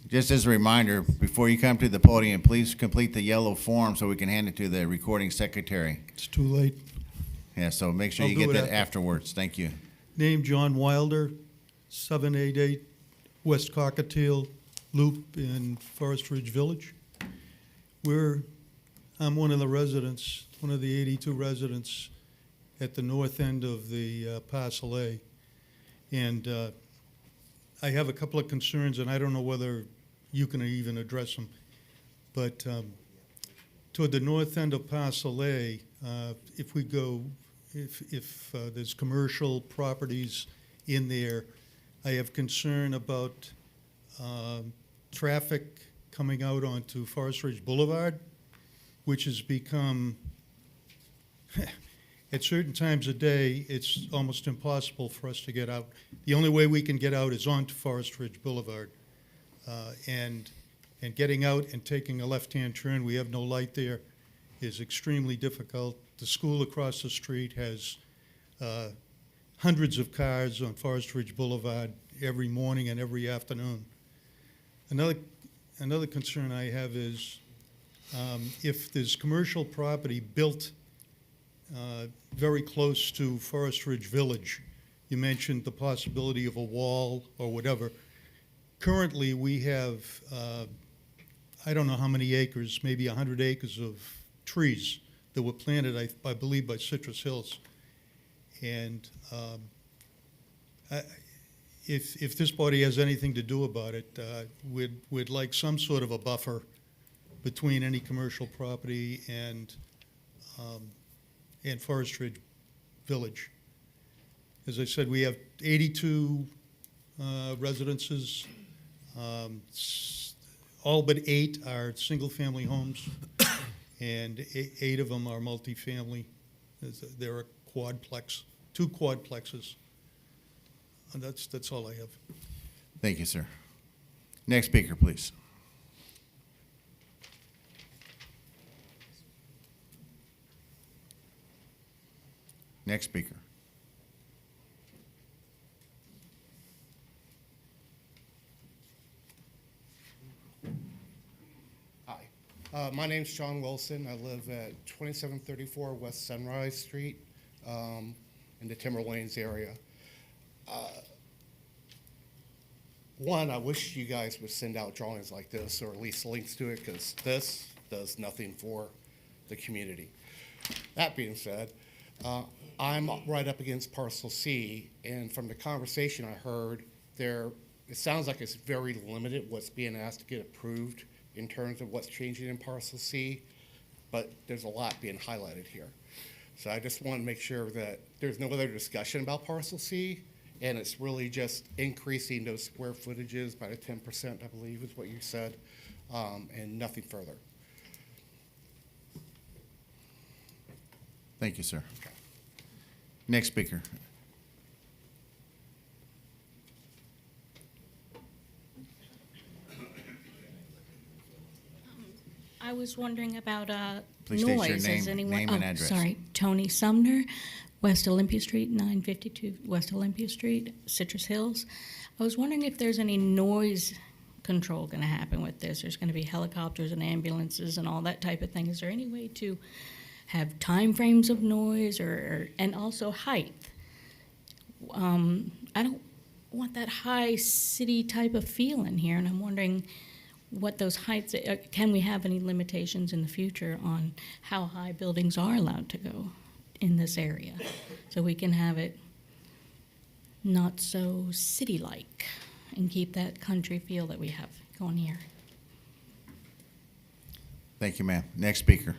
Just as a reminder, before you come to the podium, please complete the yellow form so we can hand it to the recording secretary. It's too late. Yeah, so make sure I'll you do get it that after. afterwards. Thank you. Name John Wilder, 788 West Cockatiel Loop in Forest Ridge Village. I'm one of the residents, one of the 82 residents at the north end of the Parcel A. And I have a couple of concerns, and I don't know whether you can even address them. But toward the north end of Parcel A, if there's commercial properties in there, I have concern about traffic coming out onto Forest Ridge Boulevard, which has become, at certain times of day, it's almost impossible for us to get out. The only way we can get out is onto Forest Ridge Boulevard. And getting out and taking a left-hand turn, we have no light there, is extremely difficult. The school across the street has hundreds of cars on Forest Ridge Boulevard every morning and every afternoon. Another concern I have is if there's commercial property built very close to Forest Ridge Village, you mentioned the possibility of a wall or whatever. Currently, we have, I don't know how many acres, maybe 100 acres of trees that were planted, I believe, by Citrus Hills. And if this body has anything to do about it, we'd like some sort of a buffer between any commercial property and Forest Ridge Village. As I said, we have 82 residences. All but 8 are single-family homes, and 8 of them are multifamily. There are quadplex, 2 quadplexes. And that's all I have. Thank you, sir. Next speaker, please. Next speaker. Hi, my name's Sean Wilson. I live at 2734 West Sunrise Street in the Timber Lanes area. One, I wish you guys would send out drawings like this, or at least links to it, because this does nothing for the community. That being said, I'm right up against parcel C, and from the conversation I heard there, it sounds like it's very limited what's being asked to get approved in terms of what's changing in parcel C, but there's a lot being highlighted here. So I just want to make sure that there's no other discussion about parcel C, and it's really just increasing those square footages by the 10%, I believe is what you said, and nothing further. Thank you, sir. Next speaker. I was wondering about Please state noise. your Has name- anyone? name and address. Sorry, Tony Sumner, West Olympia Street, 952 West Olympia Street, Citrus Hills. I was wondering if there's any noise control going to happen with this. There's going to be helicopters and ambulances and all that type of thing. Is there any way to have time frames of noise and also height? I don't want that high city type of feel in here, and I'm wondering what those heights, can we have any limitations in the future on how high buildings are allowed to go in this area? So we can have it not so city-like and keep that country feel that we have going here. Thank you, ma'am. Next speaker.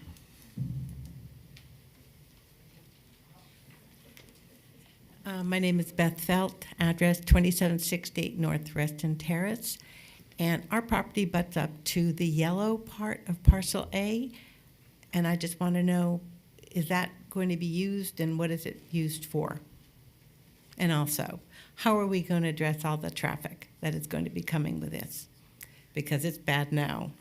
My name is Beth Felt, address 2768 North Reston Terrace. And our property butts up to the yellow part of parcel A. And I just want to know, is that going to be used and what is it used for? And also, how are we going to address all the traffic that is going to be coming with this? Because it's bad now.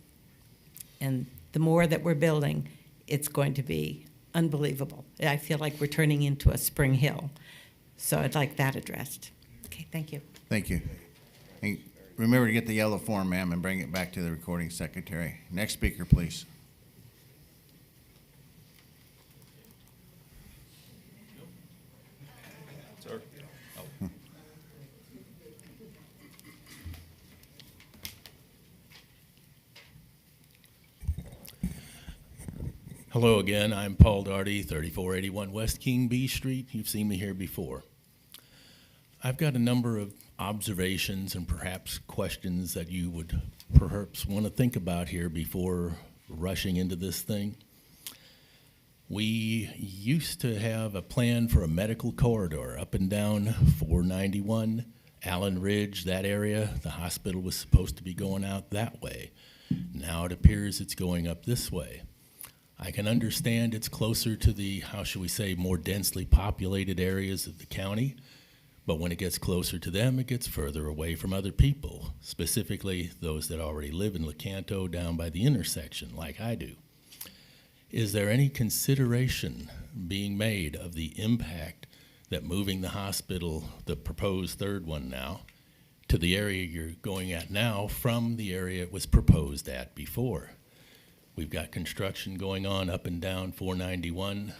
And the more that we're building, it's going to be unbelievable. I feel like we're turning into a Spring Hill. So I'd like that addressed. Okay, thank you. Thank you. And remember to get the yellow form, ma'am, and bring it back to the recording secretary. Next speaker, please. Sir? Hello again, I'm Paul Darty, 3481 West King B Street. You've seen me here before. I've got a number of observations and perhaps questions that you would perhaps want to think about here before rushing into this thing. We used to have a plan for a medical corridor up and down 491, Allen Ridge, that area. The hospital was supposed to be going out that way. Now it appears it's going up this way. I can understand it's closer to the, how shall we say, more densely populated areas of the county, but when it gets closer to them, it gets further away from other people, specifically those that already live in Lecanto down by the intersection, like I do. Is there any consideration being made of the impact that moving the hospital, the proposed third one now, to the area you're going at now from the area it was proposed at before? We've got construction going on up and down 491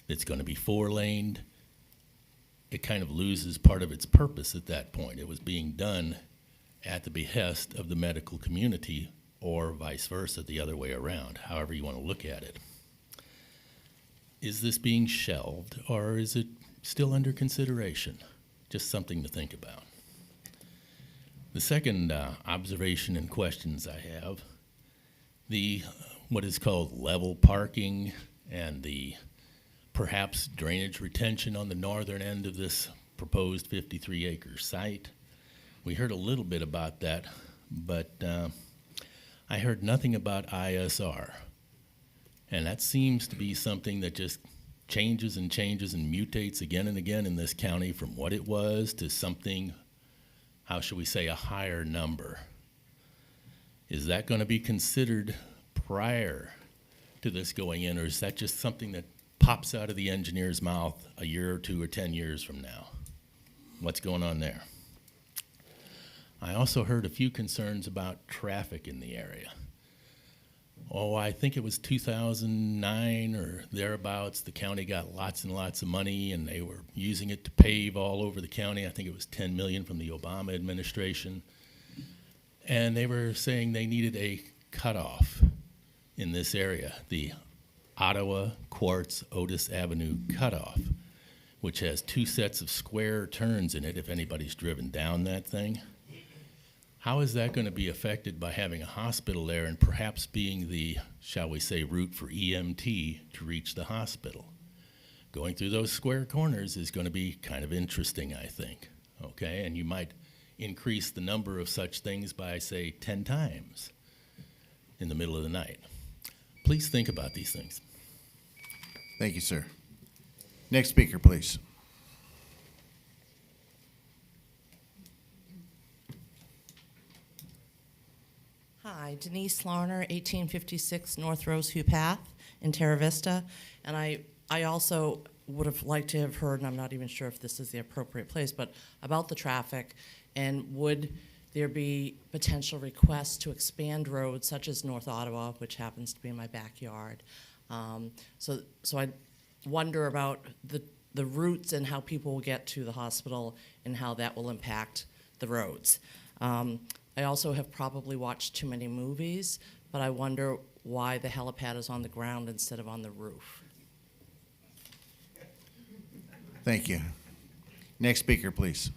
that's going to be 4-laned. It kind of loses part of its purpose at that point. It was being done at the behest of the medical community, or vice versa, the other way around, however you want to look at it. Is this being shelved, or is it still under consideration? Just something to think about. The second observation and questions I have, the what is called level parking and the perhaps drainage retention on the northern end of this proposed 53-acre site. We heard a little bit about that, but I heard nothing about ISR. And that seems to be something that just changes and changes and mutates again and again in this county from what it was to something, how should we say, a higher number. Is that going to be considered prior to this going in, or is that just something that pops out of the engineer's mouth a year or two or 10 years from now? What's going on there? I also heard a few concerns about traffic in the area. Oh, I think it was 2009 or thereabouts, the county got lots and lots of money and they were using it to pave all over the county. I think it was $10 million from the Obama administration. And they were saying they needed a cutoff in this area, the Ottawa Quartz Otis Avenue cutoff, which has 2 sets of square turns in it if anybody's driven down that thing. How is that going to be affected by having a hospital there and perhaps being the, shall we say, route for EMT to reach the hospital? Going through those square corners is going to be kind of interesting, I think. Okay, and you might increase the number of such things by, say, 10 times in the middle of the night. Please think about these things. Thank you, sir. Next speaker, please. Hi, Denise Larner, 1856 North Rosehue Path in Terra Vista. And I also would have liked to have heard, and I'm not even sure if this is the appropriate place, but about the traffic, and would there be potential requests to expand roads such as North Ottawa, which happens to be in my backyard. So I wonder about the routes and how people will get to the hospital and how that will impact the roads. I also have probably watched too many movies, but I wonder why the helipad is on the ground instead of on the roof. Thank you. Next speaker, please.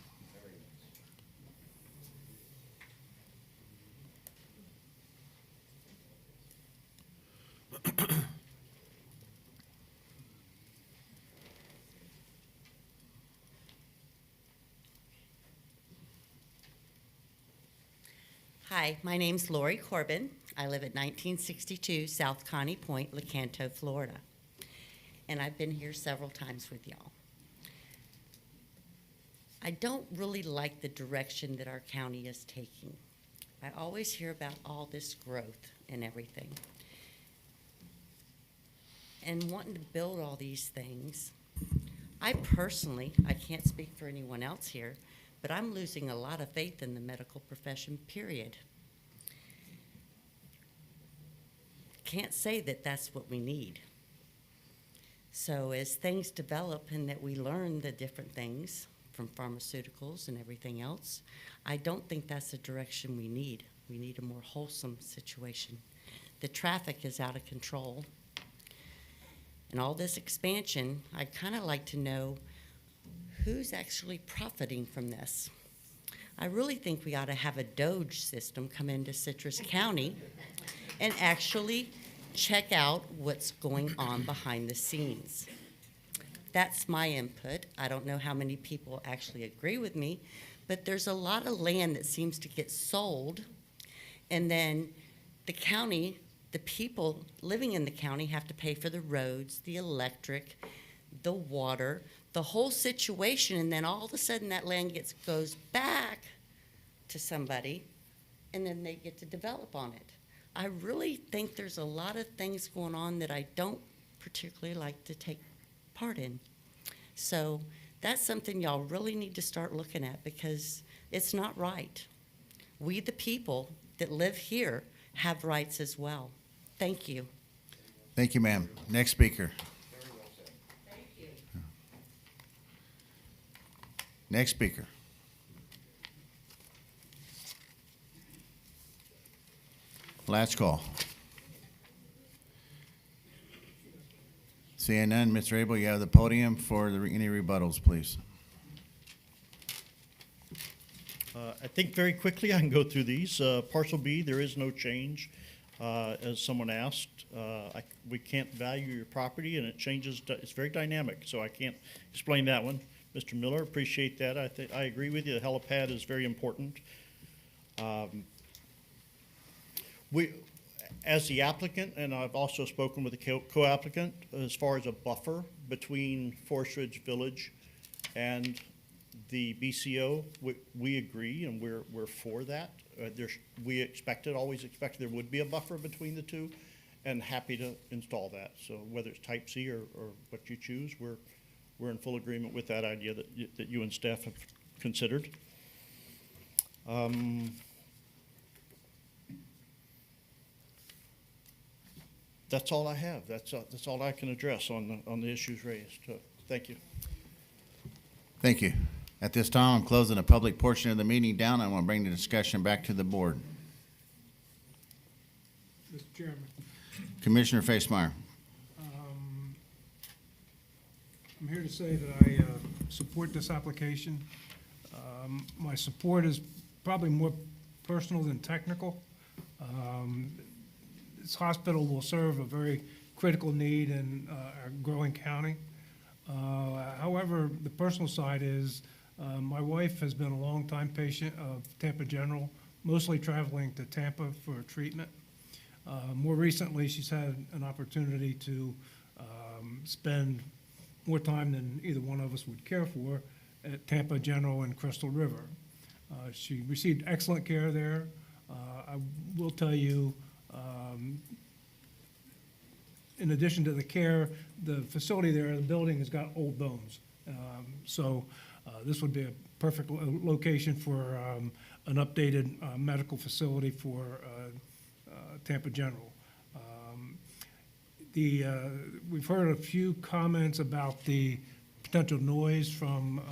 Hi, my name's Lori Corbin. I live at 1962 South Connie Point, Lecanto, Florida. And I've been here several times with y'all. I don't really like the direction that our county is taking. I always hear about all this growth and everything. And wanting to build all these things, I personally, I can't speak for anyone else here, but I'm losing a lot of faith in the medical profession, period. Can't say that that's what we need. So as things develop and that we learn the different things from pharmaceuticals and everything else, I don't think that's the direction we need. We need a more wholesome situation. The traffic is out of control. And all this expansion, I'd kind of like to know who's actually profiting from this. I really think we ought to have a Doge system come into Citrus County and actually check out what's going on behind the scenes. That's my input. I don't know how many people actually agree with me, but there's a lot of land that seems to get sold, and then the county, the people living in the county have to pay for the roads, the electric, the water, the whole situation, and then all of a sudden that land goes back to somebody, and then they get to develop on it. I really think there's a lot of things going on that I don't particularly like to take part in. So that's something y'all really need to start looking at, because it's not right. We, the people that live here, have rights as well. Thank you. Thank you, ma'am. Next speaker. Next speaker. Last call. Seeing none, Mr. Abel, you have the podium for any rebuttals, please. I think very quickly I can go through these. Parcel B, there is no change. As someone asked, we can't value your property, and it changes. It's very dynamic, so I can't explain that one. Mr. Miller, appreciate that. I agree with you. The helipad is very important. As the applicant, and I've also spoken with the co-applicant, as far as a buffer between Forest Ridge Village and the BCO, we agree, and we're for that. We always expected there would be a buffer between the two, and happy to install that. So whether it's Type C or what you choose, we're in full agreement with that idea that you and staff have considered. That's all I have. That's all I can address on the issues raised. Thank you. Thank you. At this time, I'm closing the public portion of the meeting down. I want to bring the discussion back to the board. Mr. Chairman, Commissioner Facemeyer. I'm here to say that I support this application. My support is probably more personal than technical. This hospital will serve a very critical need in our growing county. However, the personal side is my wife has been a longtime patient of Tampa General, mostly traveling to Tampa for treatment. More recently, she's had an opportunity to spend more time than either one of us would care for at Tampa General and Crystal River. She received excellent care there. I will tell you, in addition to the care, the facility there, the building has got old bones. So this would be a perfect location for an updated medical facility for Tampa General. We've heard a few comments about the potential noise from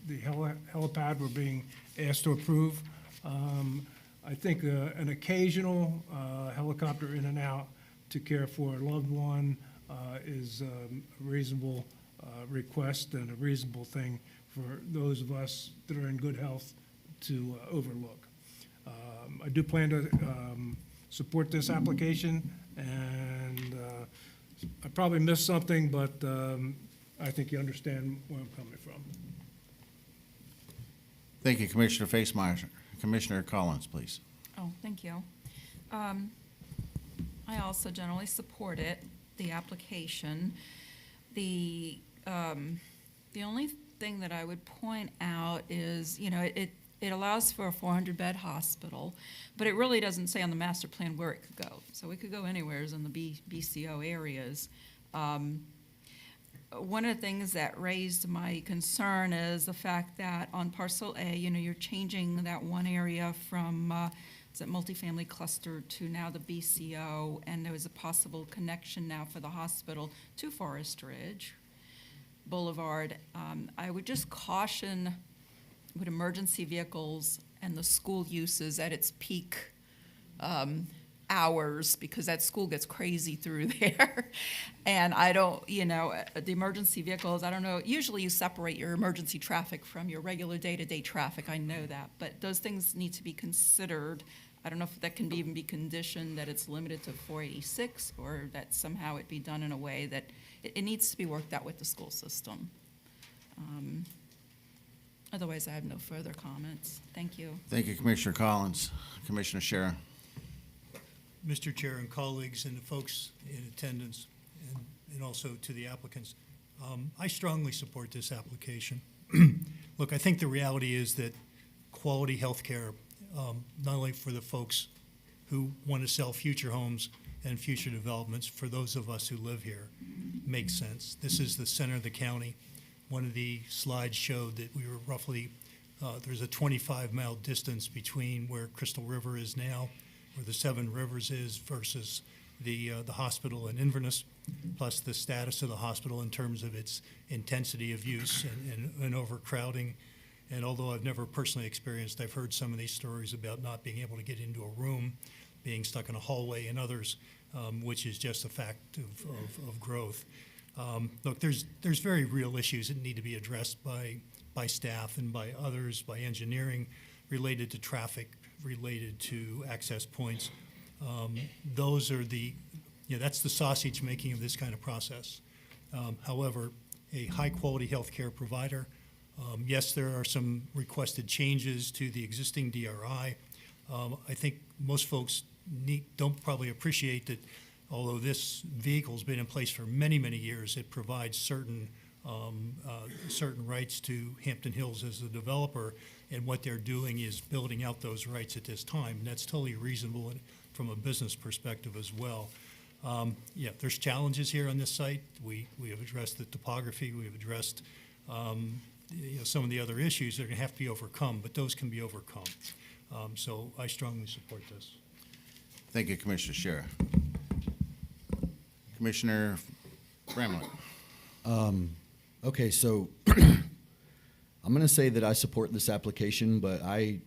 the helipad we're being asked to approve. I think an occasional helicopter in and out to care for a loved one is a reasonable request and a reasonable thing for those of us that are in good health to overlook. I do plan to support this application, and I probably missed something, but I think you understand where I'm coming from. Thank you, Commissioner Facemeyer. Commissioner Collins, please. Oh, thank you. I also generally support it, the application. The only thing that I would point out is, you know, it allows for a 400-bed hospital, but it really doesn't say on the master plan where it could go. So it could go anywhere in the BCO areas. One of the things that raised my concern is the fact that on parcel A, you know, you're changing that one area from is it multifamily cluster to now the BCO, and there was a possible connection now for the hospital to Forest Ridge Boulevard. I would just caution with emergency vehicles and the school uses at its peak hours, because that school gets crazy through there. And I don't, you know, the emergency vehicles, I don't know, usually you separate your emergency traffic from your regular day-to-day traffic, I know that, but those things need to be considered. I don't know if that can even be conditioned that it's limited to 486, or that somehow it be done in a way that it needs to be worked out with the school system. Otherwise, I have no further comments. Thank you. Thank you, Commissioner Collins. Commissioner Shara. Mr. Chair and colleagues and the folks in attendance, and also to the applicants, I strongly support this application. Look, I think the reality is that quality health care, not only for the folks who want to sell future homes and future developments, for those of us who live here, makes sense. This is the center of the county. One of the slides showed that we were roughly, there's a 25-mile distance between where Crystal River is now, where the Seven Rivers is, versus the hospital in Inverness, plus the status of the hospital in terms of its intensity of use and overcrowding. And although I've never personally experienced, I've heard some of these stories about not being able to get into a room, being stuck in a hallway, and others, which is just a fact of growth. Look, there's very real issues that need to be addressed by staff and by others, by engineering, related to traffic, related to access points. Those are that's the sausage making of this kind of process. However, a high-quality healthcare provider, yes, there are some requested changes to the existing DRI. I think most folks don't probably appreciate that although this vehicle's been in place for many, many years, it provides certain rights to Hampton Hills as the developer, and what they're doing is building out those rights at this time, and that's totally reasonable from a business perspective as well. Yeah, there's challenges here on this site. We have addressed the topography, we have addressed some of the other issues that are going to have to be overcome, but those can be overcome. So I strongly support this. Thank you, Commissioner Shara. Commissioner Bramlett. Okay, so I'm going to say that I support this application, but I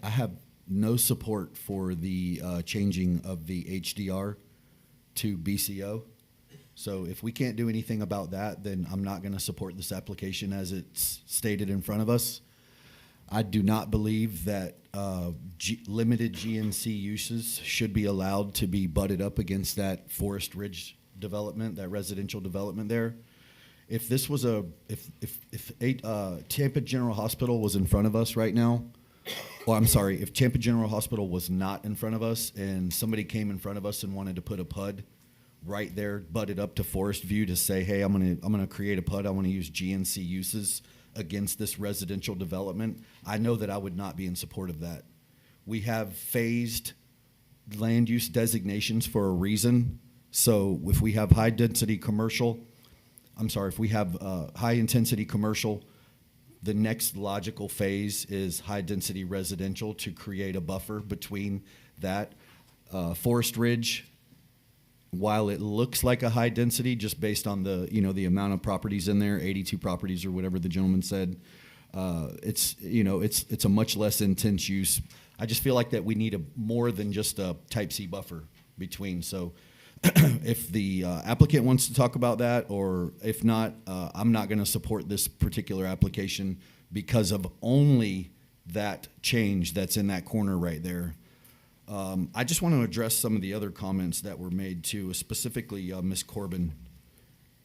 have no support for the changing of the HDR to BCO. So if we can't do anything about that, then I'm not going to support this application as it's stated in front of us. I do not believe that limited GNC uses should be allowed to be butted up against that Forest Ridge development, that residential development there. If this was if Tampa General Hospital was in front of us right now, well, I'm sorry, if Tampa General Hospital was not in front of us and somebody came in front of us and wanted to put a PUD right there, butted up to Forest View to say, hey, I'm gonna create a PUD, I want to use GNC uses against this residential development, I know that I would not be in support of that. We have phased land use designations for a reason. So if we have high intensity commercial, the next logical phase is high density residential to create a buffer between that. Forest Ridge, while it looks like a high density just based on the amount of properties in there, 82 properties or whatever the gentleman said, it's a much less intense use. I just feel like that we need more than just a type C buffer between. So if the applicant wants to talk about that, or if not, I'm not going to support this particular application because of only that change that's in that corner right there. I just want to address some of the other comments that were made too, specifically Ms. Corbin.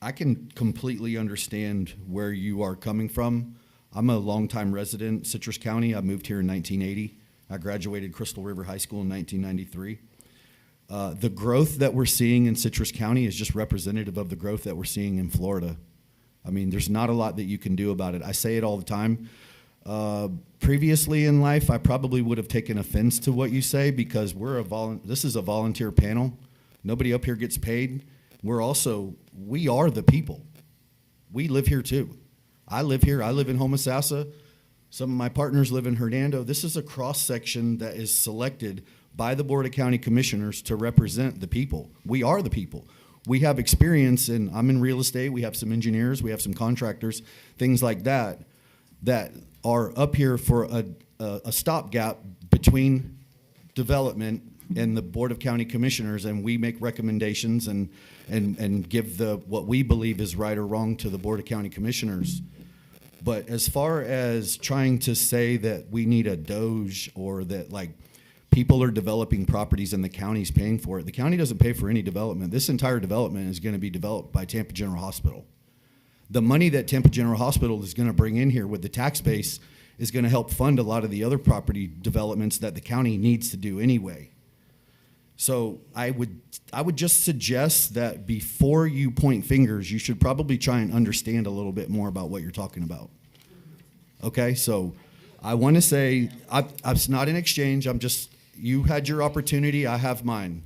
I can completely understand where you are coming from. I'm a longtime resident, Citrus County. I moved here in 1980. I graduated Crystal River High School in 1993. The growth that we're seeing in Citrus County is just representative of the growth that we're seeing in Florida. I mean, there's not a lot that you can do about it. I say it all the time. Previously in life, I probably would have taken offense to what you say because this is a volunteer panel. Nobody up here gets paid. We are the people. We live here too. I live here. I live in Homosassa. Some of my partners live in Hernando. This is a cross-section that is selected by the Board of County Commissioners to represent the people. We are the people. We have experience I'm in real estate. We have some engineers. We have some contractors, things like that are up here for a stopgap between development and the Board of County Commissioners, and we make recommendations and give what we believe is right or wrong to the Board of County Commissioners. But as far as trying to say that we need a Doge or that like people are developing properties and the county's paying for it, the county doesn't pay for any development. This entire development is going to be developed by Tampa General Hospital. The money that Tampa General Hospital is going to bring in here with the tax base is going to help fund a lot of the other property developments that the county needs to do anyway. So I would just suggest that before you point fingers, you should probably try and understand a little bit more about what you're talking about. Okay, so I want to say, it's not an exchange. You had your opportunity, I have mine.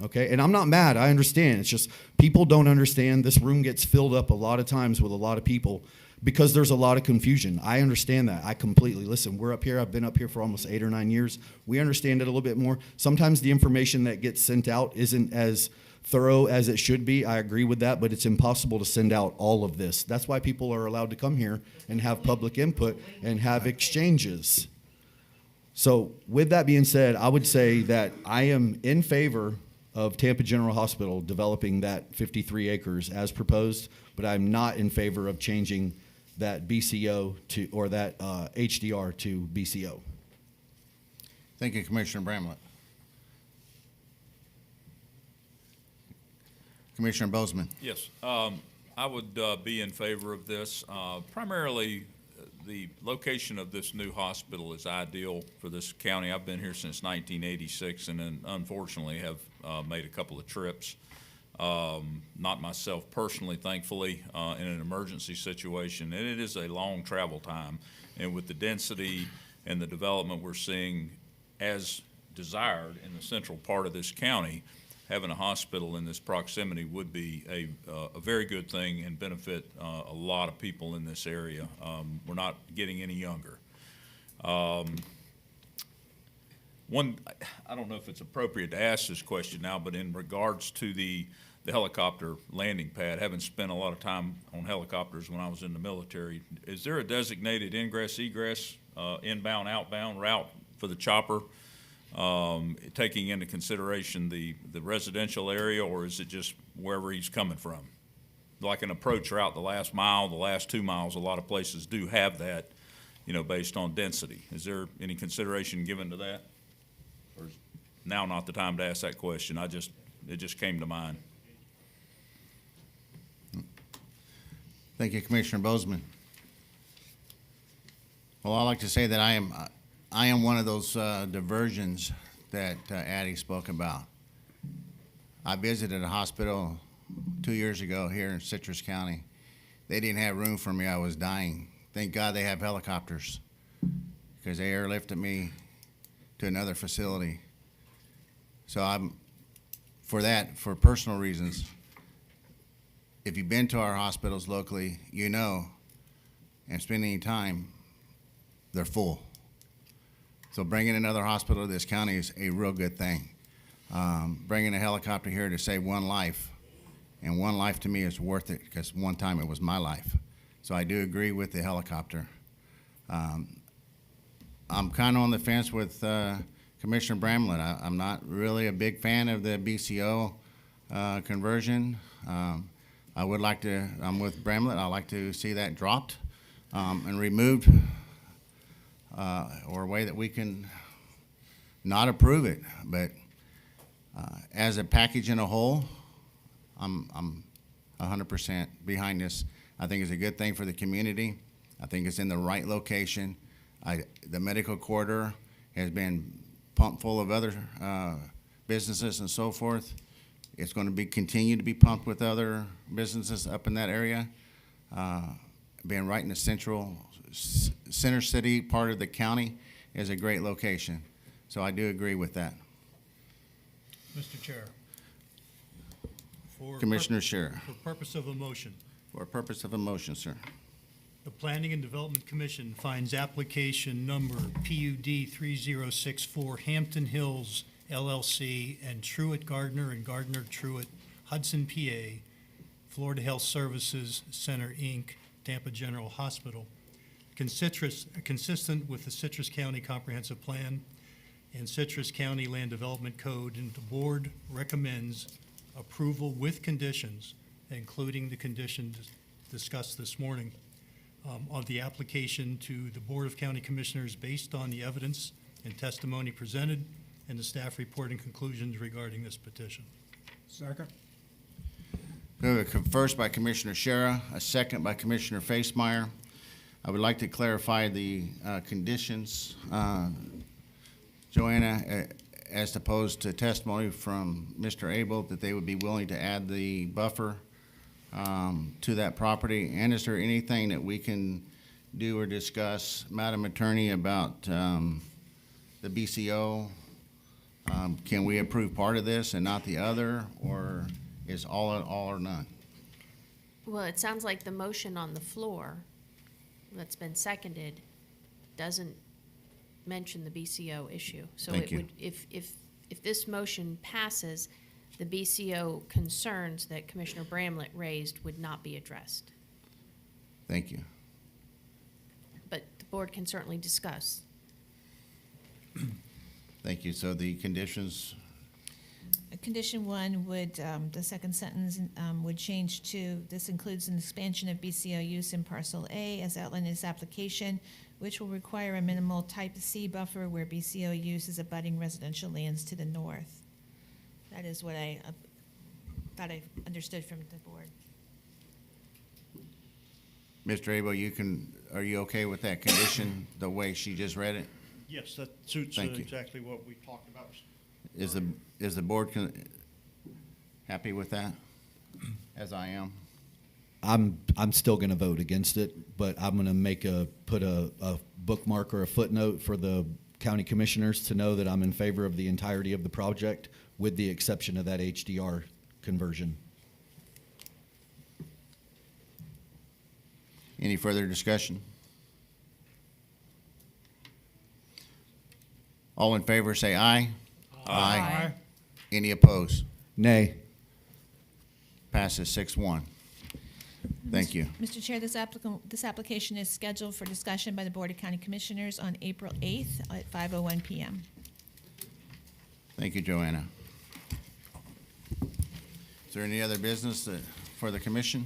Okay, and I'm not mad, I understand. It's just people don't understand. This room gets filled up a lot of times with a lot of people because there's a lot of confusion. I understand that. I completely listen. We're up here. I've been up here for almost 8 or 9 years. We understand it a little bit more. Sometimes the information that gets sent out isn't as thorough as it should be. I agree with that, but it's impossible to send out all of this. That's why people are allowed to come here and have public input and have exchanges. So with that being said, I would say that I am in favor of Tampa General Hospital developing that 53 acres as proposed, but I'm not in favor of changing that BCO or that HDR to BCO. Thank you, Commissioner Bramlett. Commissioner Bozeman. Yes, I would be in favor of this. Primarily, the location of this new hospital is ideal for this county. I've been here since 1986 and then unfortunately have made a couple of trips. Not myself personally, thankfully, in an emergency situation. And it is a long travel time. And with the density and the development we're seeing as desired in the central part of this county, having a hospital in this proximity would be a very good thing and benefit a lot of people in this area. We're not getting any younger. I don't know if it's appropriate to ask this question now, but in regards to the helicopter landing pad, having spent a lot of time on helicopters when I was in the military, is there a designated ingress, egress, inbound, outbound route for the chopper taking into consideration the residential area, or is it just wherever he's coming from? Like an approach route, the last mile, the last 2 miles, a lot of places do have that, based on density. Is there any consideration given to that? Or is now not the time to ask that question? It just came to mind. Thank you, Commissioner Bozeman. Well, I'd like to say that I am one of those diversions that Addie spoke about. I visited a hospital 2 years ago here in Citrus County. They didn't have room for me. I was dying. Thank God they have helicopters, because they airlifted me to another facility. So for personal reasons, if you've been to our hospitals locally, and spend any time, they're full. So bringing another hospital to this county is a real good thing. Bringing a helicopter here to save one life, and one life to me is worth it, because one time it was my life. So I do agree with the helicopter. I'm kind of on the fence with Commissioner Bramlett. I'm not really a big fan of the BCO conversion. I'm with Bramlett. I'd like to see that dropped and removed, or a way that we can not approve it. But as a package in a whole, I'm 100% behind this. I think it's a good thing for the community. I think it's in the right location. The medical corridor has been pumped full of other businesses and so forth. It's going to continue to be pumped with other businesses up in that area. Being right in the center city part of the county is a great location. So I do agree with that. Mr. Chair. Commissioner Scherer. For purpose of a motion. For purpose of a motion, sir. The Planning and Development Commission finds application number PUD 3064 Hampton Hills LLC and Truett Gardner and Gardner Truett Hudson, PA, Florida Health Services Center, Inc., Tampa General Hospital, consistent with the Citrus County Comprehensive Plan and Citrus County Land Development Code, and the board recommends approval with conditions, including the conditions discussed this morning, of the application to the Board of County Commissioners based on the evidence and testimony presented and the staff report and conclusions regarding this petition. Second. First by Commissioner Scherer, a second by Commissioner Facemeyer. I would like to clarify the conditions, Joanna, as opposed to testimony from Mr. Abel, that they would be willing to add the buffer to that property. And is there anything that we can do or discuss, Madam Attorney, about the BCO? Can we approve part of this and not the other, or is all or none? Well, it sounds like the motion on the floor that's been seconded doesn't mention the BCO issue. So Thank it you. would, if this motion passes, the BCO concerns that Commissioner Bramlett raised would not be addressed. Thank you. But the board can certainly discuss. Thank you. So the conditions, Condition 1 would, the second sentence would change to, this includes an expansion of BCO use in parcel A as outlined in this application, which will require a minimal type C buffer where BCO use is abutting residential lands to the north. That is what I thought I understood from the board. Mr. Abel, are you okay with that condition, the way she just read it? Yes, that suits Thank you. exactly what we talked about. Is the board happy with that, as I am? I'm still going to vote against it, but I'm going to put a bookmark or a footnote for the county commissioners to know that I'm in favor of the entirety of the project, with the exception of that HDR conversion. Any further discussion? All in favor, say aye. Aye. Any opposed? Nay. Passes 6-1. Thank you. Mr. Chair, this application is scheduled for discussion by the Board of County Commissioners on April 8th at 5:01 p.m. Thank you, Joanna. Is there any other business for the commission?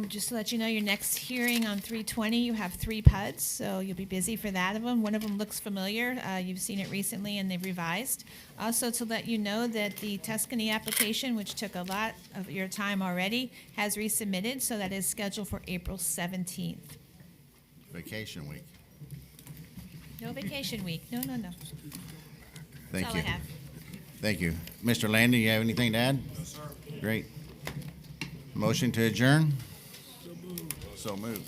Just to let you know, your next hearing on 320, you have 3 PUDs, so you'll be busy for that of them. One of them looks familiar. You've seen it recently and they've revised. Also to let you know that the Tuscany application, which took a lot of your time already, has resubmitted, so that is scheduled for April 17th. Vacation week. No vacation week. No. Thank That's all you. I have. Thank you. Mr. Landon, you have anything to add? No, sir. Great. Motion to adjourn? So moved.